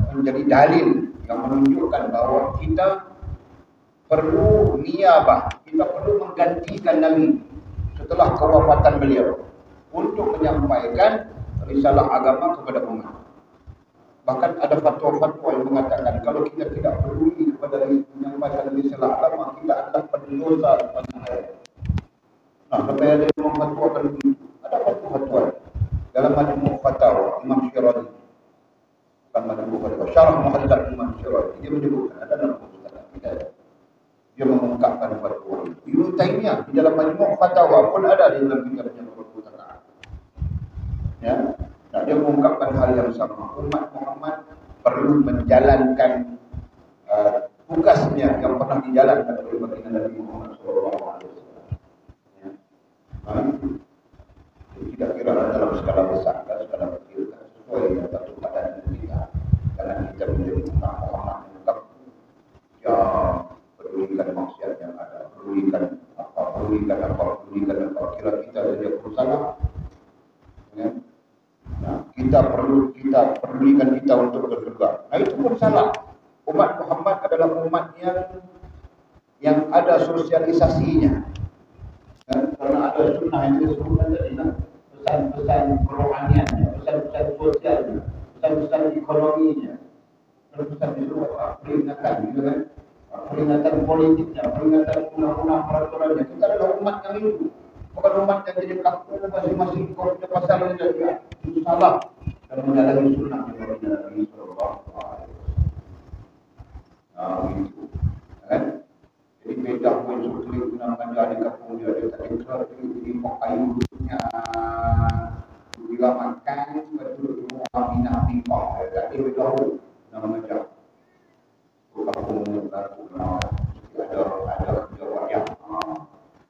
S2: menjadi dalil yang menunjukkan bahawa kita perlu niabah, kita perlu menggantikan Nabi setelah kewafatan beliau untuk menyampaikan risalah agama kepada umat. Bahkan ada fatwa-fatwa yang mengatakan kalau kita tidak peduli kepada menyampaikan risalah agama, kita adalah pendosa kepada ayat. Nah, sampai ada yang memfatwakan begitu. Ada fatwa-fatwa dalam Majmu' Fatawa Imam Syirati. Bukan Majmu' Fatawa, Syarah Muhadzab Imam Syirati. Dia menyebutkan ada dalam pustaka kita. Dia mengungkapkan fatwa itu. Ibnu Taimiyah di dalam Majmu' Fatawa pun ada di dalam kitabnya pustaka. Ya. Nah, dia mengungkapkan hal yang sama. Umat Muhammad perlu menjalankan tugasnya yang pernah dijalankan oleh baginda Nabi Muhammad SAW. Ya. Tidak kira dalam skala besar, skala kecil, sesuai dengan satu badan kita. Karena kita menjadi umat Muhammad yang pedulikan maksiat yang ada, pedulikan apa, kira kita saja berusaha. Ya. Nah, kita pedulikan kita untuk berdoa. Nah, itu pun salah. Umat Muhammad adalah umat yang ada sosialisasinya. Ya, karena ada sunnah yang disebutkan tadi, pesan-pesan kerohaniannya, pesan-pesan sosialnya, pesan-pesan ekonominya, pesan disuruh peringatan, gitu kan? Peringatan politiknya, peringatan undang-undang peraturannya. Kita adalah umat yang itu. Bukan umat yang jadi kampung masing-masing kota pasal saja. Itu salah dan menjalani sunnah yang Nabi Sallallahu Alaihi Wasallam. Nah, itu kan? Jadi beda pun sebetulnya guna mengajar di kampung dia tak ikhlas di pakaiannya, bila makan betul rumah minah pipa, tak ada beda nama mengajar. Kampung ada jawab yang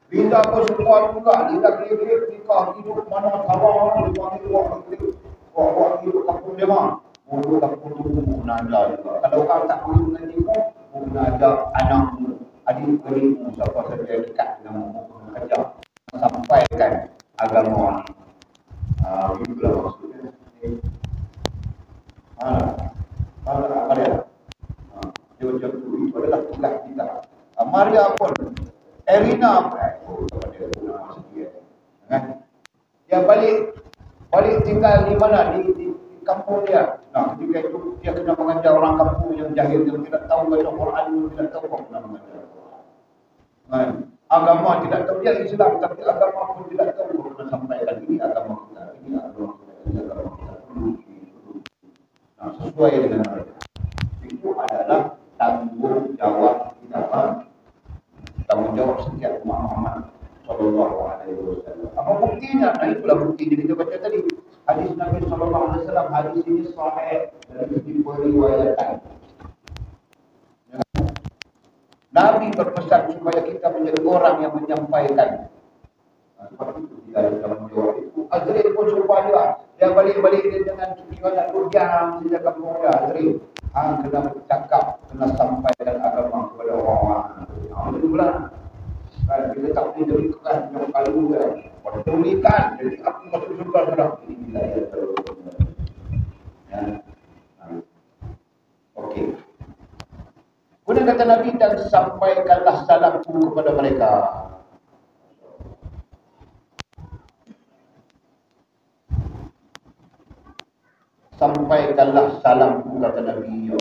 S2: bila aku semua juga, bila klik nikah hidup mana sawah mana buat hidup kampung dia mah. Untuk kampung tu guna ada juga. Kalau kau tak boleh dengan dia, guna ada anakmu, adik-adikmu, siapa saja dekat denganmu, kerja sampaikan agama. Itulah maksudnya. Apa dia? Jauh-jauh itu adalah tugas kita. Maria pun Erina dia balik tinggal di mana di kampung dia. Nah, ketika itu dia kena mengajar orang kampung yang jahil, yang tidak tahu baca Quran, tidak tahu kok kena mengajar. Nah, agama tidak tahu, dia Islam tapi agama pun tidak tahu, kena sampaikan ini agama kita, ini agama kita, ini agama kita. Nah, sesuai dengan mereka. Itu adalah tanggung jawab kita, tanggung jawab setiap umat Muhammad Sallallahu Alaihi Wasallam. Apa buktinya? Nah, itulah bukti yang kita baca tadi. Hadis Nabi Sallallahu Alaihi Wasallam. Hadis ini sahih dari segi periwayatan. Nabi berpesan supaya kita menjadi orang yang menyampaikan. Sebab itu tidak ada dalam jawab itu. Azrin pun supaya dia balik-balik dengan tujuan nak diam di kampung dia. Azrin kena bercakap, kena sampaikan agama kepada orang-orang. Itu bulan. Kita tak boleh dirikan yang kali juga. Pedulikan. Jadi aku masuk surga sudah. Ini bila dia terlalu. Ya. Okey. Kemudian kata Nabi, dan sampaikanlah salamku kepada mereka. Sampaikanlah salamku, kata Nabi.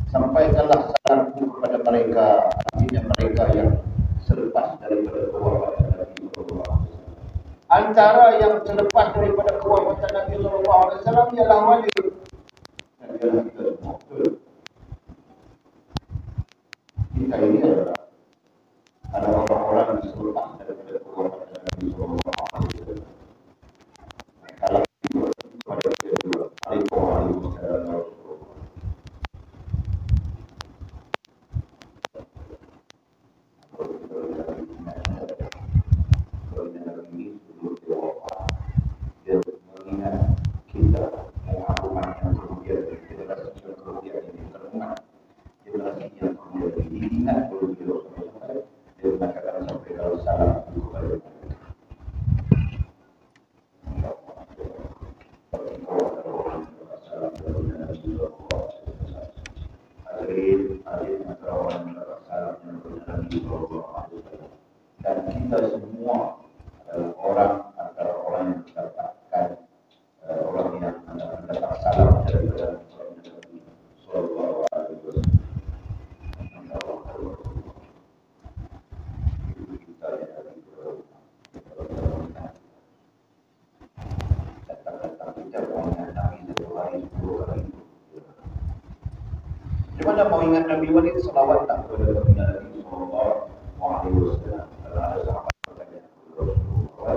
S2: Sampaikanlah salamku kepada mereka. Artinya mereka yang selepas daripada kewafatan Nabi SAW. Antara yang selepas daripada kewafatan Nabi SAW ialah wali. Dan ialah kita semua. Betul. Kita ini ada orang-orang yang selepas daripada kewafatan Nabi SAW. Kalau itu kepada kita juga. Alaikum. Dan kita semua adalah orang antara orang yang mendapatkan orang yang mendapat salam daripada Nabi Sallallahu Alaihi Wasallam. Kita yang ada di datang kita mengingat Nabi satu hari 10 kali. Cuma nak mau ingat Nabi wali selawat tak kepada Nabi Sallallahu Alaihi Wasallam. Ada sahabat bertanya kepada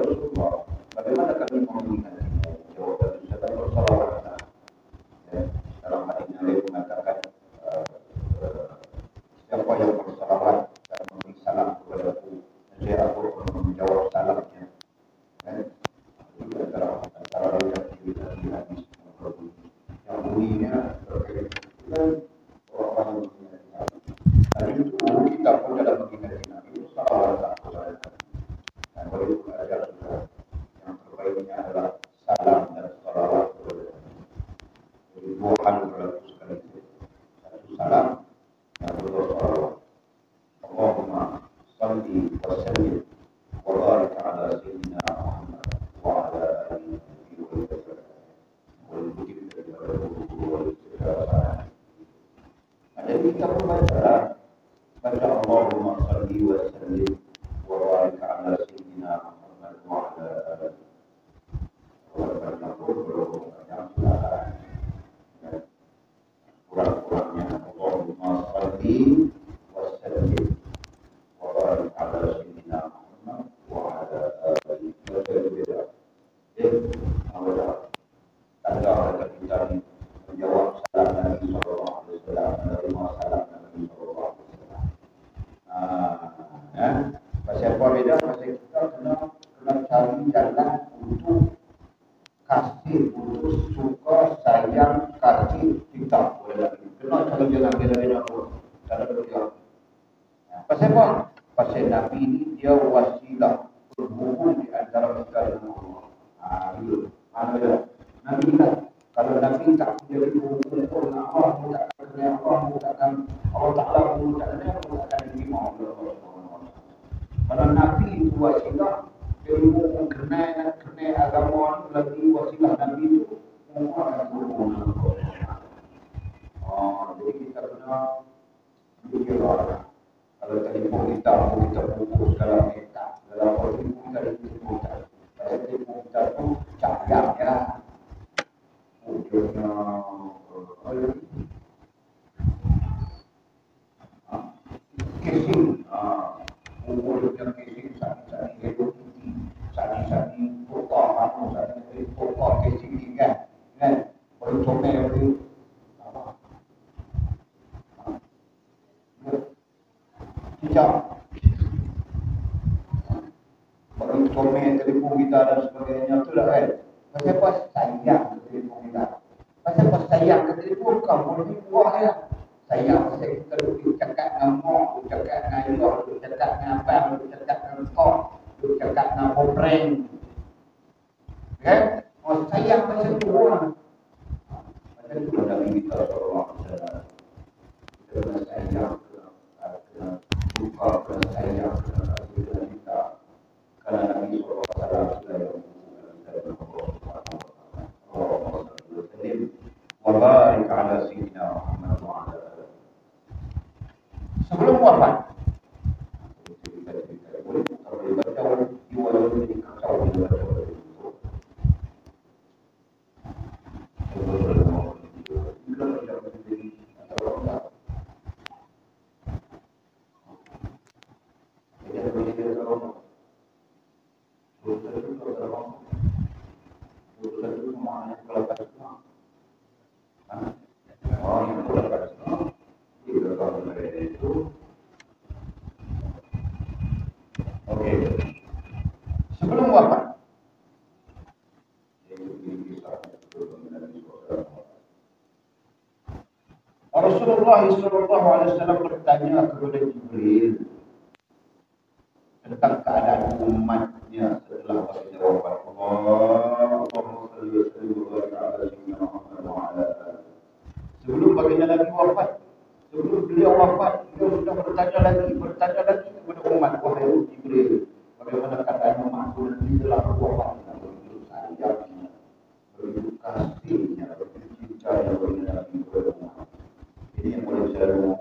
S2: Rasulullah, bagaimana kami mengingat jawaban kita bersalawat? Dalam hadis Nabi mengatakan, siapa yang bersalawat dan memberi salam kepadaku, saya aku akan menjawab salamnya. Itu antara kita di hadis yang bunyinya berkaitan dengan orang-orang yang mengingat Nabi. Dan itu kita pun dalam mengingat Nabi salawat. Dan boleh belajar juga yang terbaiknya adalah salam dan salawat kepada Nabi. Jadi dua hal berlaku sekaligus. Satu salam, yang kedua salawat. Allahumma salli wa sallim wa barik ala sayyidina Muhammad wa ala alihi wa sallam. Boleh begitu daripada guru-guru segala. Jadi kita pun baca Allahumma salli wa sallim wa barik ala sayyidina Muhammad wa ala alihi wa sallam. Kurang-kurangnya Allahumma salli wa sallim wa barik ala sayyidina Muhammad wa ala alihi wa sallam. Tanda ada kita menjawab salam Nabi Sallallahu Alaihi Wasallam, menerima salam Nabi Sallallahu Alaihi Wasallam. Pasal apa beda? Pasal kita kena cari jalan untuk kasih, untuk suka, sayang, kasih kita. Kena cari jalan beda-beda pun. Cara berjawab. Pasal apa? Pasal Nabi ini dia wasilah berhubung di antara kita dan Allah. Itu. Nabi lah. Kalau Nabi tak menjadi hubungan dengan Allah, tak akan Allah, takkan Allah Taala pun tak akan diterima oleh Allah. Kalau Nabi itu wasilah, ilmu kenal agama lagi wasilah Nabi itu semua akan berhubungan dengan Allah. Jadi kita kena berkira. Kalau telefon kita fokus dalam kita, dalam telefon kita disebutkan. Kalau telefon kita tu cahaya ya. Ujungnya casing, umurnya casing sani hidup tinggi, sani pokok sani pokok casing kan, baru comel itu apa? komen telefon kita dan sebagainya tu lah kan. Pasal apa sayang ke telefon kita? Pasal apa sayang ke telefon kau? Boleh buah ya. Sayang pasal kita duduk cakap dengan mak, duduk cakap dengan ayah, duduk cakap dengan abang, duduk cakap dengan kau, duduk cakap dengan bobreng. Kan? Oh sayang macam tu orang. Macam tu Nabi kita SAW. Kita kena sayang, kena lupa, kena sayang, kena kasih, kena cinta. Kerana Nabi SAW sudah yang Wabarik ala sayyidina Muhammad wa ala alihi. Sebelum wafat, boleh baca jiwa yang dikacau dibaca oleh itu. Sebelum wafat, Rasulullah SAW bertanya kepada Jibril tentang keadaan umatnya setelah baginda wafat. Allahumma salli wa barik ala sayyidina Muhammad wa ala alihi. Sebelum baginda Nabi wafat, sebelum beliau wafat, beliau sudah bertanya lagi kepada umat, wahai Jibril, bagaimana keadaan umatku nanti setelah wafat? Begitu sayangnya, begitu kasihnya, begitu cintanya baginda Nabi kepada umat. Ini yang boleh selalu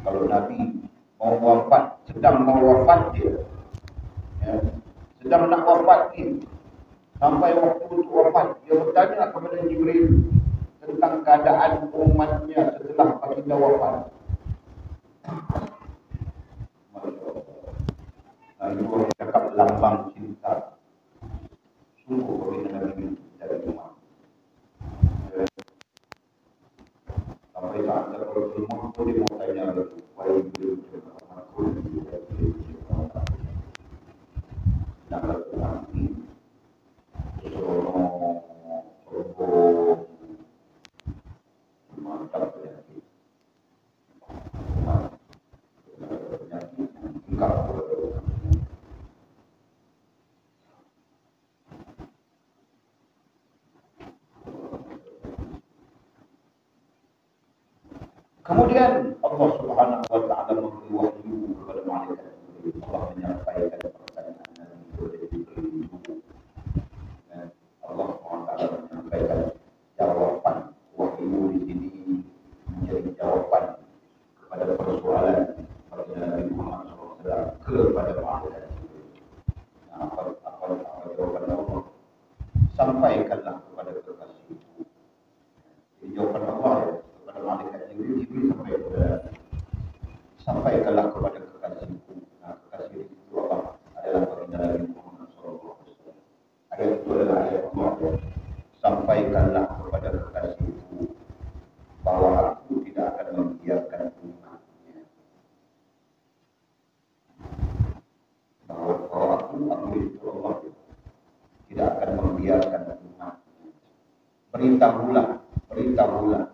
S2: kalau Nabi mau wafat, sedang mau wafat dia, ya, sedang nak wafat dia, sampai waktu untuk wafat, dia bertanya kepada Jibril tentang keadaan umatnya setelah baginda wafat. Nah, itu orang cakap lambang cinta. Sungguh baginda Nabi dari umat. Sampai saat Rasulullah itu dia mau tanya lagi, wahai Jibril, aku juga nak lakukan ini. Kemudian Allah Subhanahu wa taala memberi wahyu kepada malaikat Jibril. Allah menyampaikan pertanyaan Nabi kepada Jibril. Dan Allah Subhanahu wa taala menyampaikan jawaban wahyu di sini menjadi jawaban kepada persoalan Nabi Muhammad SAW kepada malaikat Jibril. Nah, apa jawaban Allah? Sampaikanlah kepada kekasihku. Jadi jawaban Allah kepada malaikat Jibril sampaikanlah kepada kekasihku. Nah, kekasih itu apa? Adalah baginda Nabi Muhammad SAW. Ayat itu adalah ayat Allah. Sampaikanlah kepada kekasihku bahwa aku tidak akan membiarkan umatnya. Bahwa aku itu Allah tidak akan membiarkan umatnya. Beritahulah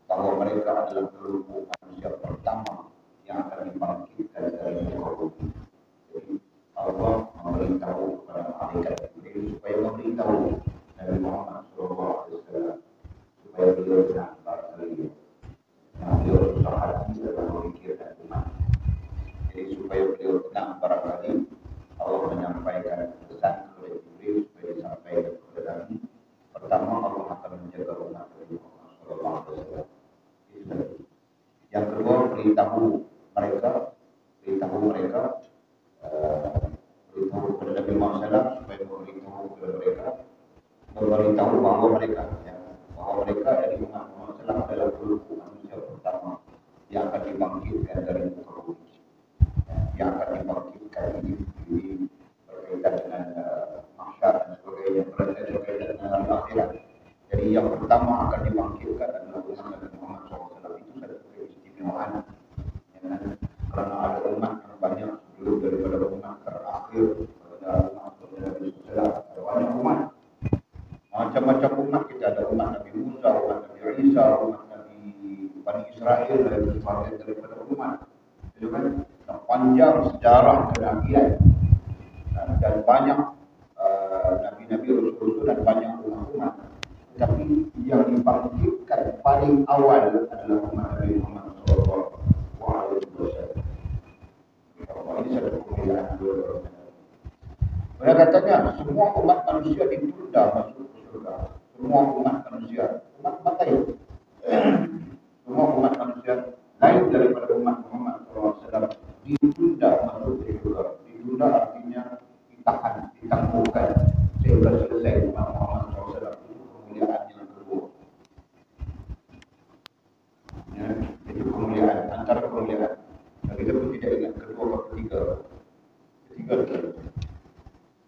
S2: bahwa mereka adalah kelompok manusia pertama yang akan dibangkitkan dari korupsi. Jadi Allah memberitahu kepada malaikat Jibril supaya memberitahu Nabi Muhammad SAW supaya beliau jangan berkali. Yang beliau susah hati dalam memikirkan umat. Jadi supaya beliau tenang barangkali Allah menyampaikan pesan kepada Jibril supaya disampaikan kepada Nabi. Pertama, Allah akan menjaga umat Nabi Muhammad SAW. Yang kedua, beritahu mereka beritahu kepada Nabi Muhammad SAW supaya memberitahu kepada mereka, memberitahu bahwa mereka dari umat Muhammad SAW adalah kelompok manusia pertama yang akan dibangkitkan dari muka bumi, yang akan dibangkitkan di panjang sejarah kenabian dan banyak nabi-nabi, rasul-rasul dan banyak umat-umat. Tapi yang dibangkitkan paling awal adalah umat Nabi Muhammad SAW. Ini satu kemuliaan. Mereka katanya semua umat manusia ditunda masuk ke surga. Semua umat manusia, umat matai. Semua umat manusia lain daripada umat Muhammad SAW ditunda masuk ke surga. Ditunda artinya ditahan, ditangguhkan sehingga selesai umat Muhammad SAW. Kemuliaan yang kedua. Ya, itu kemuliaan, antara kemuliaan. Dan kita pun tidak ingat kedua atau ketiga. Ketiga.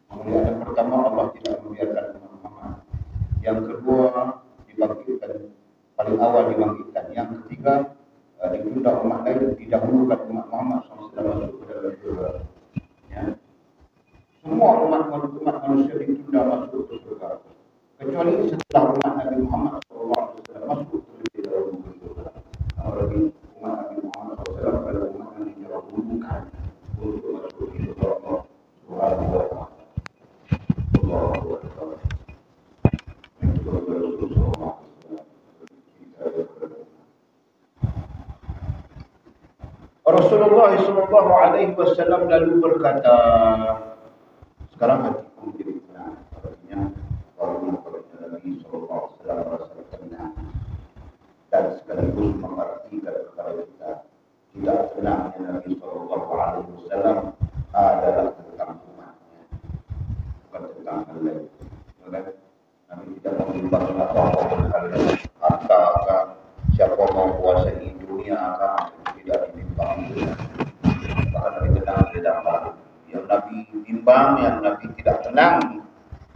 S2: Kemuliaan yang pertama, Allah tidak membiarkan umat Muhammad. Yang kedua, dibangkitkan, paling awal dibangkitkan. Yang ketiga, ditunda umat lain, didahulukan umat Muhammad SAW masuk ke dalam surga. Ya. Semua umat manusia ditunda masuk ke surga, kecuali setelah umat Nabi Muhammad SAW masuk ke dalam surga. Apalagi umat Nabi Muhammad SAW adalah umat yang didahulukan untuk masuk ke surga Allah Subhanahu wa Ta'ala. Rasulullah SAW lalu berkata, sekarang hatiku menjadi tenang. Artinya, kalau Nabi SAW merasa tenang dan sekaligus mengartikan kepada kita, tidak tenangnya Nabi SAW adalah tentang umatnya, bukan tentang hal lain. Nabi tidak menimbang apa-apa hal lain, harta, siapa mau kuasai dunia, tidak ditimbang. Bahkan Nabi tenang tidak apa. Yang Nabi timbang, yang Nabi tidak tenang,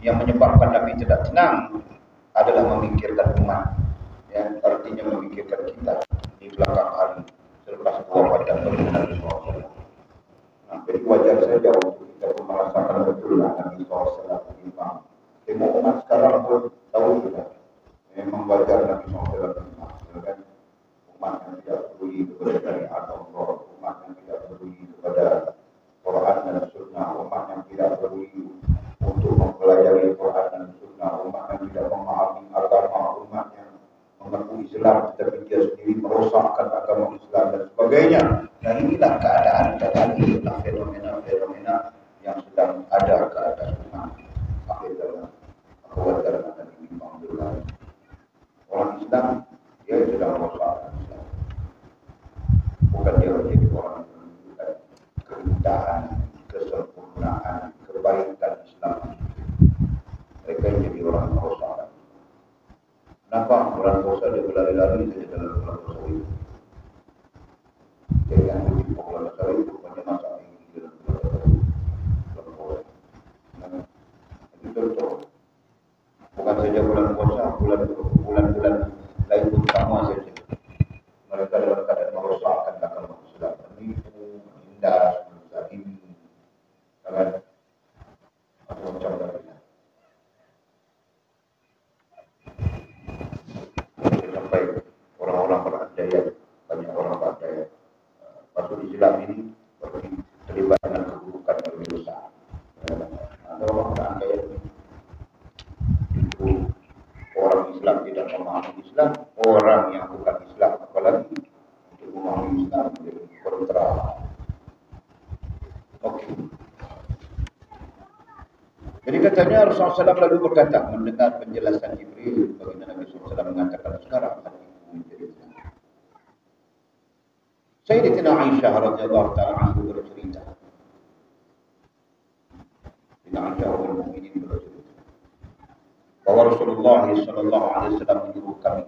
S2: yang menyebabkan Nabi tidak tenang adalah memikirkan umat. Ya, artinya memikirkan kita di belakang hari selepas kewafaatan Nabi SAW. Nah, jadi wajar saja untuk kita merasakan betul Nabi SAW timbang. Semua umat sekarang pun tahu sudah. Memang wajar Nabi SAW timbang. Kan? Umat yang tidak peduli kepada syariat Allah, umat yang tidak peduli kepada Quran dan Sunnah, umat yang tidak peduli untuk mempelajari Quran dan Sunnah, umat yang tidak memahami agama, umat yang mengaku Islam tetapi dia sendiri merosakkan agama Islam dan sebagainya. Dan inilah keadaan terjadi, fenomena-fenomena yang sedang ada ke atas umat. Akhirnya, kewajaran akan ditimbang dengan orang Islam, dia sedang merosakkan Islam. Bukan dia menjadi orang yang menunjukkan keindahan, kesempurnaan, kebaikan Islam. Mereka jadi orang merosakkan. Kenapa bulan puasa dia berlari-lari saja dalam bulan puasa itu? Dia yang lebih bulan puasa itu banyak masalah yang di dalam bulan puasa. Itu contoh. Bukan saja bulan puasa, bulan-bulan lain pun sama saja. Mereka dalam keadaan merosakkan agama Islam, menipu, menindas, menzalimi, kan? Macam-macam lainnya. Sampai orang-orang berandai, banyak orang berandai masuk Islam ini seperti terlibat dengan keburukan yang lebih besar. Ada orang berandai itu orang Islam tidak memahami Islam, orang yang bukan Islam apalagi untuk memahami Islam menjadi kontra. Okey. Jadi katanya Rasulullah SAW lalu berkata, mendengar penjelasan Jibril, baginda Nabi SAW mengatakan, sekarang hatiku menjadi tenang. Sayyidatina Aisyah radhiyallahu ta'ala anha bercerita. Sayyidatina Aisyah ummul mukminin bercerita bahwa Rasulullah SAW menyuruh kami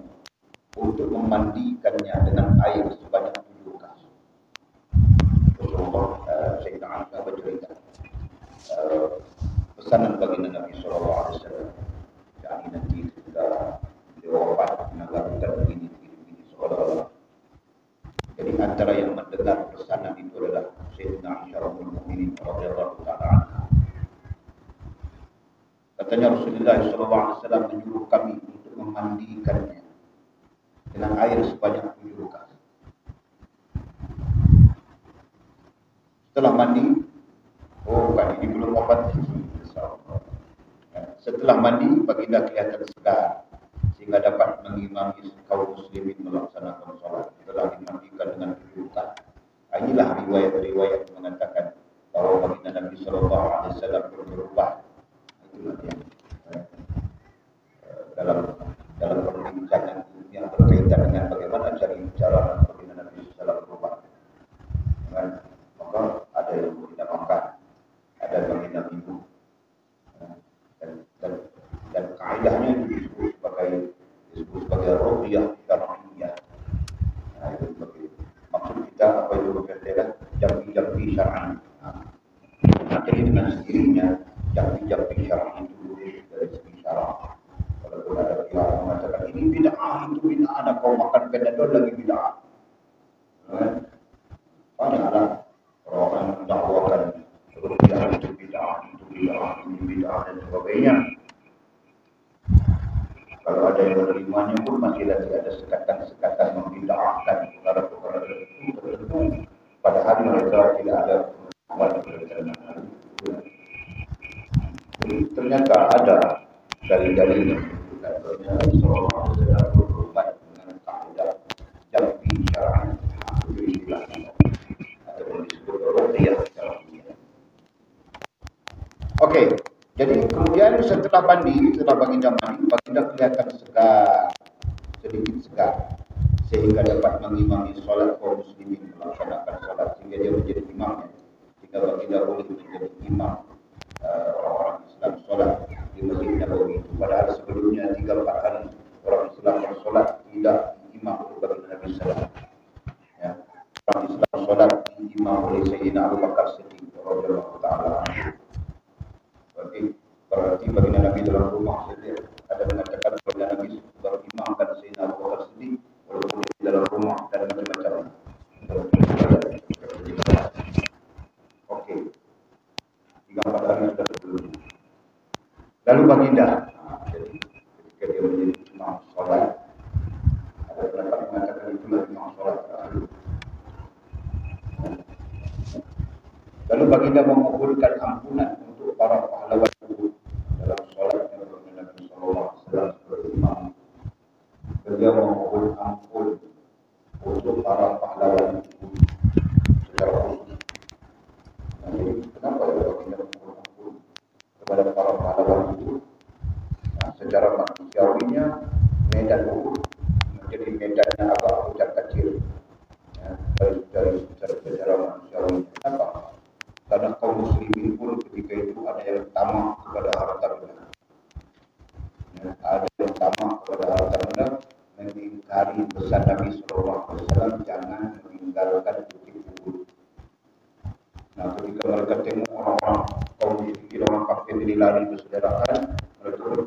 S2: untuk memandikannya dengan air sebanyak 7 kali. Rasulullah Sayyidatina Aisyah bercerita pesanan baginda Nabi SAW. Yani nanti ketika beliau wafat mengabarkan begini seolah-olah. Jadi antara yang mendengar pesanan itu adalah Sayyidina Aisyah ummul mukminin radhiyallahu ta'ala anha. Katanya Rasulullah SAW menyuruh kami untuk memandikannya dengan air sebanyak 7 kali. Setelah mandi, bukan ini belum wafat. Setelah mandi, baginda kelihatan segar sehingga dapat mengimami kaum muslimin melaksanakan solat setelah dimandikan dengan kedudukan. Inilah riwayat-riwayat mengatakan bahawa baginda Nabi Sallallahu Alaihi Wasallam berubah. Itulah yang dalam perbincangan yang berkaitan dengan bagaimana cara baginda Nabi Sallallahu Alaihi Wasallam berubah. Maka ada yang baginda makan, ada baginda minum, dan kaidahnya disebut sebagai ruqyah syar'iyyah. Itu sebagai maksud kita apa itu adalah jampi syar'i. Jadi dengan sendirinya jampi syar'i itu dari segi syarak. Walaupun ada yang mengatakan ini bid'ah, itu bid'ah, ada kau makan panadol lagi bid'ah. Banyaklah orang yang mendakwakan ruqyah itu bid'ah, ini bid'ah dan sebagainya. Kalau ada yang menerimanya pun masih lagi ada sekatan-sekatan membid'ahkan perkara-perkara tertentu, padahal mereka tidak ada pengetahuan berkenaan hal itu. Jadi ternyata ada dalil-dalil yang menunjukkan seorang sedang berubat dengan kaidah jampi syar'i atau istilahnya atau disebut ruqyah syar'iyyah. Okey. Jadi kemudian setelah baginda mandi, baginda kelihatan segar, sedikit segar, sehingga dapat mengimami solat kaum muslimin, melaksanakan solat sehingga dia menjadi imam. Jika baginda boleh menjadi imam orang-orang Islam solat di Masjid Nabawi itu. Padahal sebelumnya 3-4 hari orang Islam bersolat tidak imam oleh baginda Nabi Sallallahu. Ya, orang Islam solat imam oleh Sayyidina Abu Bakar Siddiq radhiyallahu taala. Berarti baginda Nabi dalam rumah saja ada mengatakan baginda Nabi berimamkan Sayyidina Abu Bakar Siddiq walaupun di dalam rumah dan macam-macam. Okey. 3-4 hari sudah sebelum. Lalu baginda, jadi ketika dia menjadi imam solat, ada pendapat mengatakan itulah imam solat terakhir. Lalu baginda memohonkan ampunan untuk para pahlawan Uhud dalam solat yang baginda Nabi Sallallahu Alaihi Wasallam sebagai imam. Beliau memohon ampun untuk para pahlawan Uhud secara khusus. Jadi kenapa baginda memohon ampun kepada para pahlawan Uhud? Secara manusiawinya medan Uhud menjadi medannya agak hujan kecil. Dari secara manusiawi. Kenapa? Karena kaum muslimin pun ketika itu ada yang tamak kepada harta benda. Ada yang tamak kepada harta benda, mengingkari pesan Nabi Sallallahu Alaihi Wasallam jangan meninggalkan bukit Uhud. Nah, ketika mereka tengok orang-orang kaum muslimin, orang kafir jadi lari bersederaan, mereka pun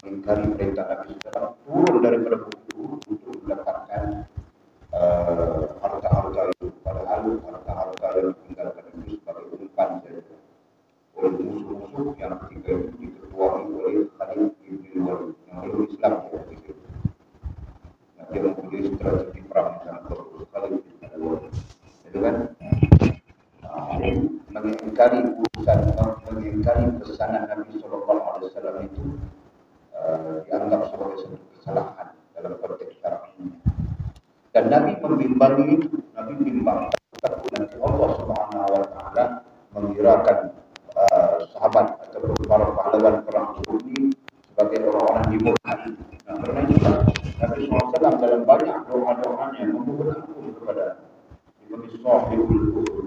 S2: mengingkari perintah Nabi Sallallahu Alaihi Wasallam turun daripada bukit Uhud untuk mendapatkan harta-harta itu. Padahal harta-harta yang ditinggalkan itu sebagai umpan saja oleh musuh-musuh yang ketika itu diketuai oleh Khalid bin Walid yang belum Islam ketika itu. Dia mempunyai strategi perang yang sangat bagus. Khalid bin Walid. Jadi kan mengingkari urusan, mengingkari pesanan Nabi Sallallahu Alaihi Wasallam itu dianggap sebagai satu kesalahan dalam konteks syar'inya. Dan Nabi membimbang nanti Allah Subhanahu Wa Taala mengirakan sahabat atau para pahlawan perang Uhud ini sebagai orang-orang dimurkai. Nah, karena itu Nabi SAW dalam banyak doa-doanya memohon ampun kepada Nabi Sahibul Uhud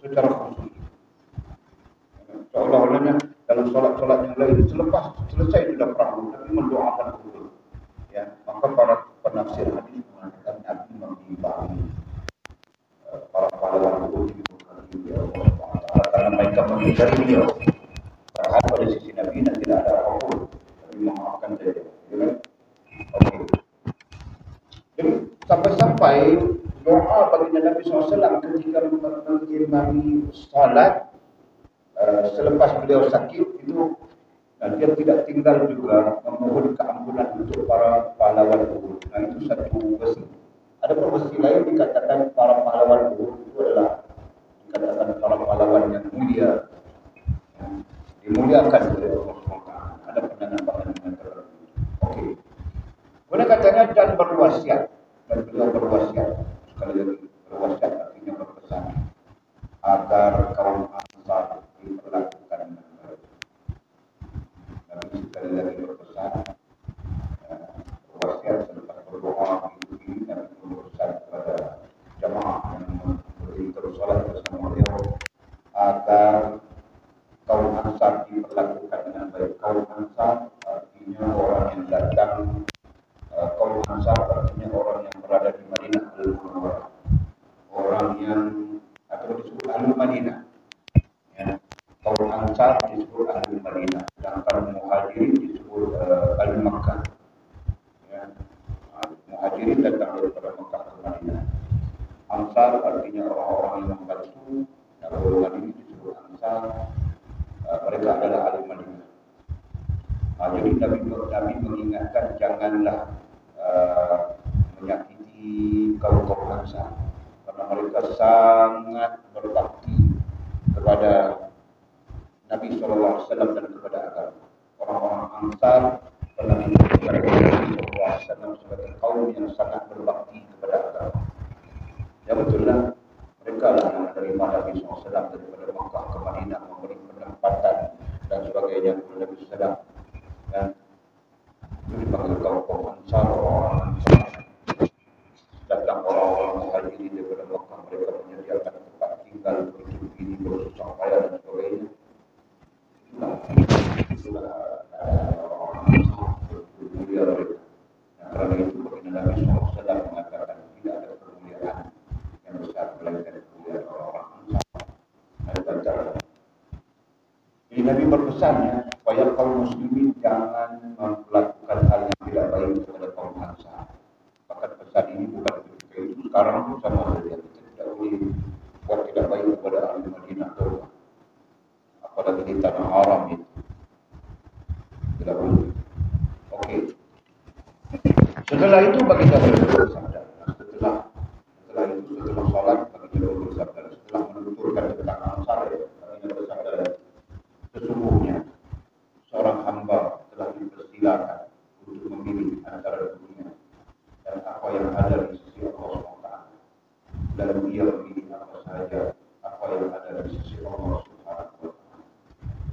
S2: secara khusus. Seolah-olahnya dalam solat-solat yang lain selesai sudah perang Uhud, Nabi mendoakan Uhud. Ya, maka para penafsir hadis mengatakan Nabi membimbang para pahlawan Uhud di Allah karena mereka mengingkari beliau. Padahal pada sisi Nabi tidak ada apapun, Nabi memaafkan saja. Okey. Jadi sampai-sampai doa baginda Nabi SAW ketika mengimami salat selepas beliau sakit itu, dan dia tidak tinggal juga memohon keampunan untuk para pahlawan Uhud. Nah, itu satu versi. Ada versi lain dikatakan para pahlawan Uhud itu adalah dikatakan dimuliakan oleh Allah SWT. Ada pandangan-pandangan tertentu. Okey. Kemudian katanya dan berwasiat, dan beliau berwasiat, sekali lagi berwasiat artinya berpesan agar kaum Ansar diperlakukan dengan baik. Nabi sekali lagi berpesan, berwasiat selepas berdoa ini dan berpesan kepada jamaah yang berdiri terus salat bersama beliau agar kaum Ansar diperlakukan dengan baik. Kaum Ansar artinya orang yang datang, kaum Ansar artinya orang yang berada di Madinah Al-Munawwarah, orang yang atau disebut Ahli Madinah. Ya. Kaum Ansar disebut Ahli Madinah, sedangkan Muhajirin disebut Ahli Makkah. Ya. Muhajirin datang daripada Makkah ke Madinah. Ansar artinya orang-orang yang membantu. Kalau Madinah disebut Ansar, mereka adalah Ahli Madinah. Jadi Nabi mengingatkan janganlah menyakiti kaum Ansar, karena mereka sangat berbakti kepada Nabi SAW dan kepada agama. Orang-orang Ansar pernah disebutkan oleh Nabi SAW sebagai kaum yang sangat berbakti kepada agama. Ya betullah, mereka lah yang menerima Nabi SAW daripada Makkah ke Madinah, memberi penempatan dan sebagainya kepada Nabi SAW. Ya. Itu dipanggil kaum Ansar, orang-orang Ansar. Datang orang-orang Muhajirin daripada Makkah, mereka menyediakan tempat tinggal, berhidup ini, bersusah payah dan sebagainya. Itulah orang-orang Ansar bermulia mereka. Kerana itu baginda Nabi SAW mengatakan tidak ada kemuliaan yang besar melainkan kemuliaan orang-orang Ansar. Ada pelajaran. Jadi Nabi berpesannya supaya kaum muslimin jangan melakukan hal yang tidak baik kepada kaum Ansar. Bahkan pesan ini bukan ketika itu, sekarang pun sama saja. Kita tidak boleh buat tidak baik kepada ahli Madinah atau apalagi di tanah haram itu. Tidak boleh. Okey. Setelah itu baginda bersabda. Setelah salat baginda bersabda. Setelah menuturkan tentang Ansar, baginda bersabda, sesungguhnya seorang hamba telah dipersilakan untuk memilih antara dunia dan apa yang ada di sisi Allah SWT, dan dia memilih apa saja apa yang ada di sisi Allah SWT.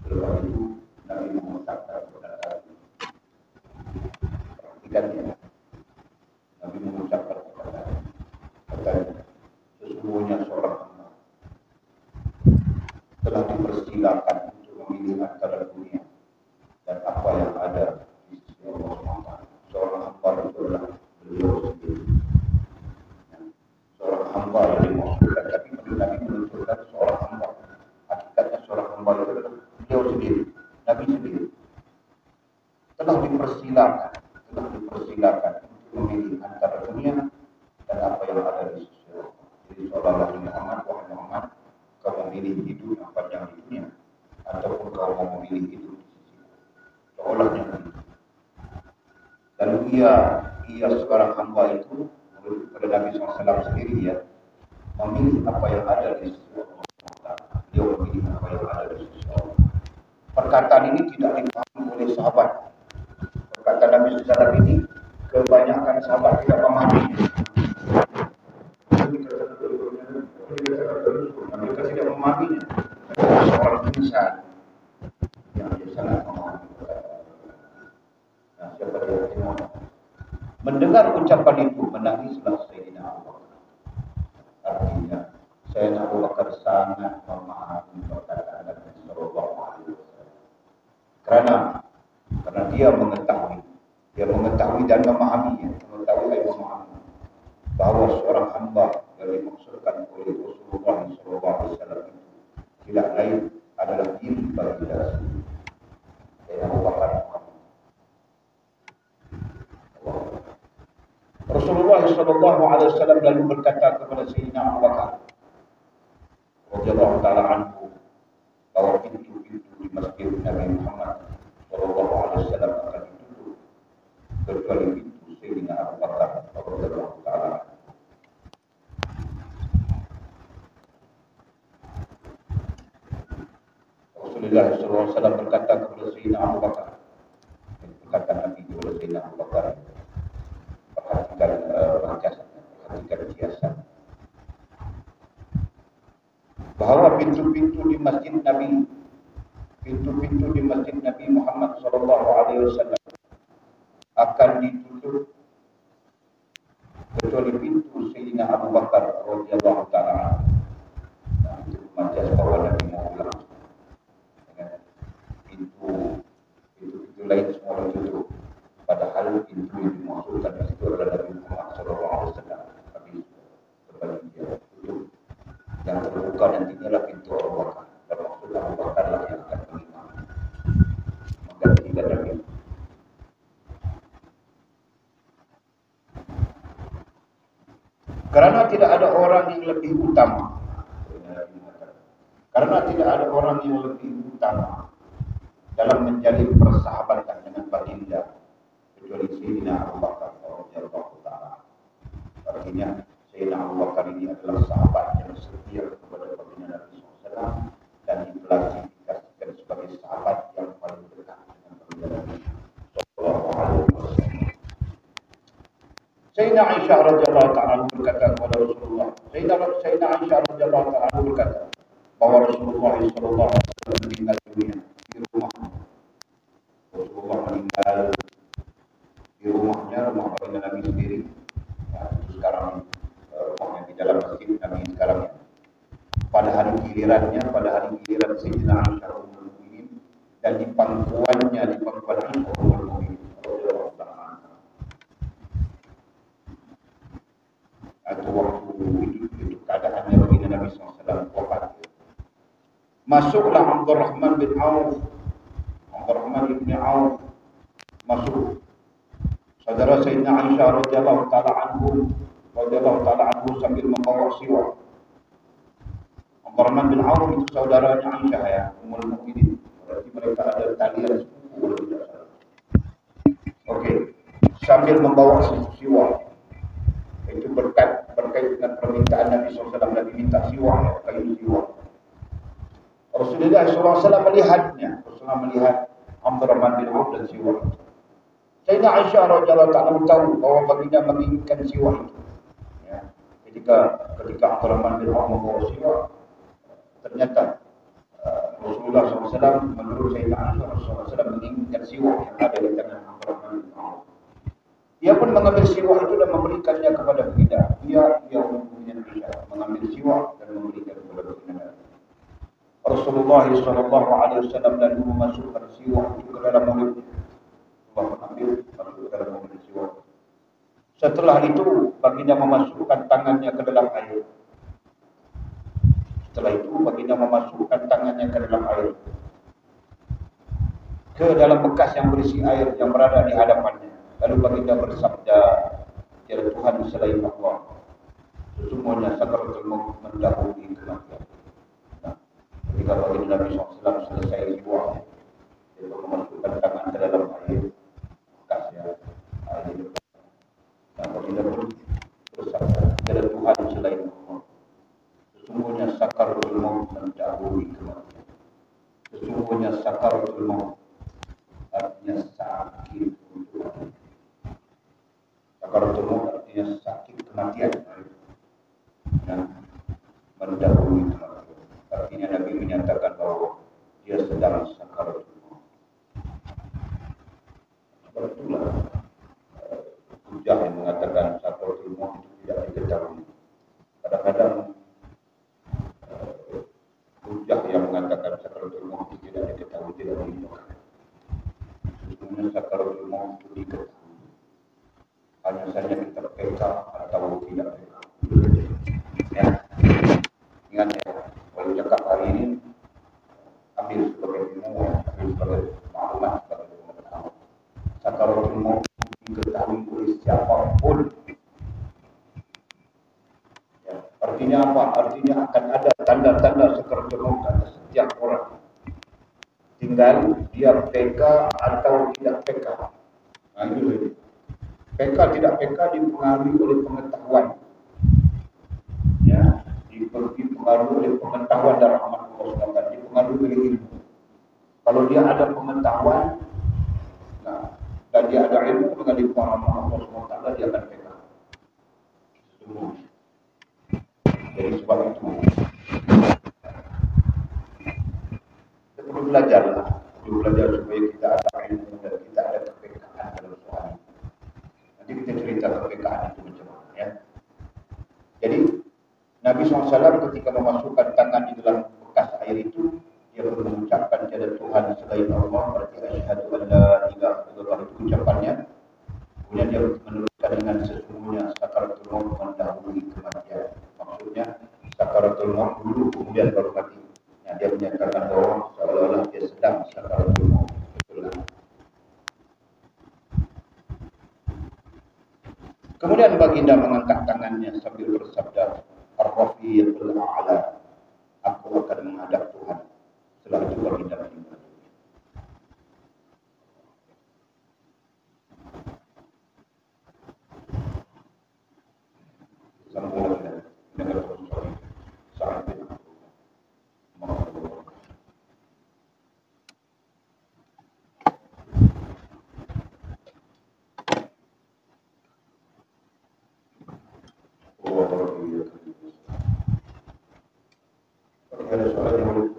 S2: Setelah itu Nabi mengucapkan kepada Nabi, perhatikannya, Nabi mengucapkan kepada Nabi, katanya, sesungguhnya seorang hamba telah dipersilakan untuk memilih antara dunia dan apa yang ada di sisi Allah SWT. Seorang hamba itu adalah beliau sendiri. Seorang hamba yang dimaksudkan, tapi Nabi menunjukkan seorang hamba. Hakikatnya seorang hamba itu adalah beliau sendiri, Nabi sendiri. Telah dipersilakan untuk memilih antara dunia dan apa yang ada di sisi Allah. Jadi seolah-olah wahai Muhammad, kau memilih hidup yang panjang di dunia ataupun kau mau memilih hidup di sisi Allah. Seolahnya begitu. Lalu ia seorang hamba itu kepada Nabi SAW sendiri, ya, memilih apa yang ada di sisi Allah. Dia memilih apa yang ada di sisi Allah. Perkataan ini tidak dipahami oleh sahabat. Perkataan Nabi SAW ini kebanyakan sahabat tidak memahami. Mereka tidak memahaminya. Seorang insan yang sangat memahami. Nah, siapa dia semua? Mendengar ucapan itu menangislah Sayyidina Abu Bakar. Artinya Sayyidina Abu Bakar sangat memahami perkataan Nabi Sallallahu Alaihi Wasallam. Karena dia mengetahui dan memahaminya, bahawa seorang hamba yang dimaksudkan oleh Rasulullah Sallallahu Alaihi Wasallam itu tidak lain adalah diri baginda sendiri. Sayyidina Abu Bakar. Rasulullah Sallallahu Alaihi Wasallam lalu berkata kepada Sayyidina Abu Bakar radhiyallahu taala anhu bahwa pintu-pintu di masjid Nabi Muhammad Sallallahu Alaihi Wasallam akan ditutup kecuali pintu Sayyidina Abu Bakar radhiyallahu taala anhu. Rasulullah SAW berkata kepada Sayyidina Abu Bakar, perkataan Nabi kepada Sayyidina Abu Bakar, perhatikan kiasan, bahawa pintu-pintu di masjid Nabi, pintu-pintu di masjid Nabi Muhammad SAW akan ditutup kecuali pintu Sayyidina Abu Bakar radhiyallahu taala. Nah, itu majas bahwa Nabi Muhammad pintu lain semua ditutup, padahal pintu yang dimaksudkan itu adalah Nabi Muhammad SAW. Tapi berbalik dia tutup, yang terbuka nantinya adalah pintu Abu Bakar, dan maksud Abu Bakar lah yang akan mengimam menggantikan Nabi. Karena tidak ada orang yang lebih utama, karena tidak ada orang yang lebih utama dalam menjalin persahabatan dengan baginda kecuali Sayyidina Abu Bakar radhiyallahu taala. Artinya Sayyidina Abu Bakar ini adalah sahabat yang setia kepada baginda Nabi SAW dan diklasifikasikan sebagai sahabat yang paling dekat dengan baginda Nabi SAW. Sayyidina Aisyah radhiyallahu taala berkata kepada Rasulullah, Sayyidina Aisyah radhiyallahu taala berkata bahwa Rasulullah SAW meninggal dunia di rumah. Rasulullah meninggal di rumahnya, rumah baginda Nabi sendiri. Ya, itu sekarang rumahnya di dalam masjid Nabi sekarang ya. Pada hari giliran Sayyidina Aisyah Ummul Mukminin dan di pangkuan Aisyah Ummul Mukminin. Atau waktu itu keadaannya baginda Nabi SAW wafat. Masuklah Abdurrahman bin Auf, Abdurrahman bin Auf masuk. Saudara Sayyidina Aisyah radhiyallahu taala anhu sambil membawa siwak. Abdurrahman bin Auf itu saudaranya Aisyah ya, Ummul Mukminin. Berarti mereka ada talian sepupu kalau tidak salah. Okey, sambil membawa siwak. Itu berkait dengan permintaan Nabi SAW. Nabi minta siwak, kayu siwak. Rasulullah SAW melihatnya. Rasulullah melihat Abdurrahman bin Auf dan siwak. Sayyidina Aisyah radhiyallahu ta'ala tahu bahawa baginda menginginkan siwak itu. Ya. Ketika Abdurrahman bin Auf membawa siwak, ternyata Rasulullah SAW menurut Sayyidina Aisyah SAW menginginkan siwak yang ada di tangan Abdurrahman bin Auf. Dia pun mengambil siwak itu dan memberikannya kepada baginda. Dia mengambil siwak dan memberikan kepada baginda. Rasulullah SAW lalu memasukkan siwak itu ke dalam mulut. Allah mengambil masuk ke dalam mulut siwak. Setelah itu baginda memasukkan tangannya ke dalam air. Ke dalam bekas yang berisi air yang berada di hadapannya. Lalu baginda bersabda, tiada Tuhan selain Allah. Sesungguhnya sakaratul maut mendahului kematian. Nah, ketika baginda Nabi SAW selesai siwak, dia memasukkan tangan ke dalam air bekasnya, air. Nah, baginda pun bersabda, tiada Tuhan selain Allah. Sesungguhnya sakaratul maut mendahului kematian. Sesungguhnya sakaratul maut artinya sakit untuk mati. Sakaratul maut artinya sakit kematian. Dan mendahului kematian. Artinya Nabi menyatakan bahwa dia sedang sakaratul maut. Sebab itulah hujah yang mengatakan sakaratul maut itu tidak diketahui. Kadang-kadang hujah yang mengatakan sakaratul maut itu tidak diketahui, tidak diketahui. Sesungguhnya sakaratul maut itu diketahui. Hanya saja kita peka atau tidak peka. Ya, ingat ya, kalau cakap hari ini ambil sebagai ilmu, ambil sebagai maklumat, sebagai pengetahuan. Sakaratul maut diketahui oleh siapapun. Ya, artinya apa? Artinya akan ada tanda-tanda sakaratul maut pada setiap orang. Tinggal dia peka atau tidak peka. Nah itu. Peka tidak peka dipengaruhi oleh pengetahuan. Ya, dipengaruhi oleh pengetahuan dan rahmat Allah SWT, dipengaruhi oleh ilmu. Kalau dia ada pengetahuan, nah, dan dia ada ilmu dengan dipahami Allah SWT, dia akan pegang. Jadi sebab itu kita perlu belajarlah, supaya kita ada ilmu dan kita ada kepekaan dalam soal ini. Nanti kita cerita kepekaan itu macam mana ya. Jadi Nabi SAW ketika memasukkan tangan di dalam bekas air itu, dia mengucapkan tiada Tuhan selain Allah, berarti asyhadu an la ilaha illallah, itu ucapannya. Kemudian dia meneruskan dengan sesungguhnya sakaratul maut mendahului kematian. Maksudnya sakaratul maut dulu, kemudian baru mati. Nah, dia menyatakan bahwa seolah-olah dia sedang sakaratul maut. Betul. Kemudian baginda mengangkat tangannya sambil bersabda, Ar-Rafiqul A'la, aku akan menghadap Tuhan. Setelah itu baginda meninggal. Sambung dengan Rasulullah sampai ada soal yang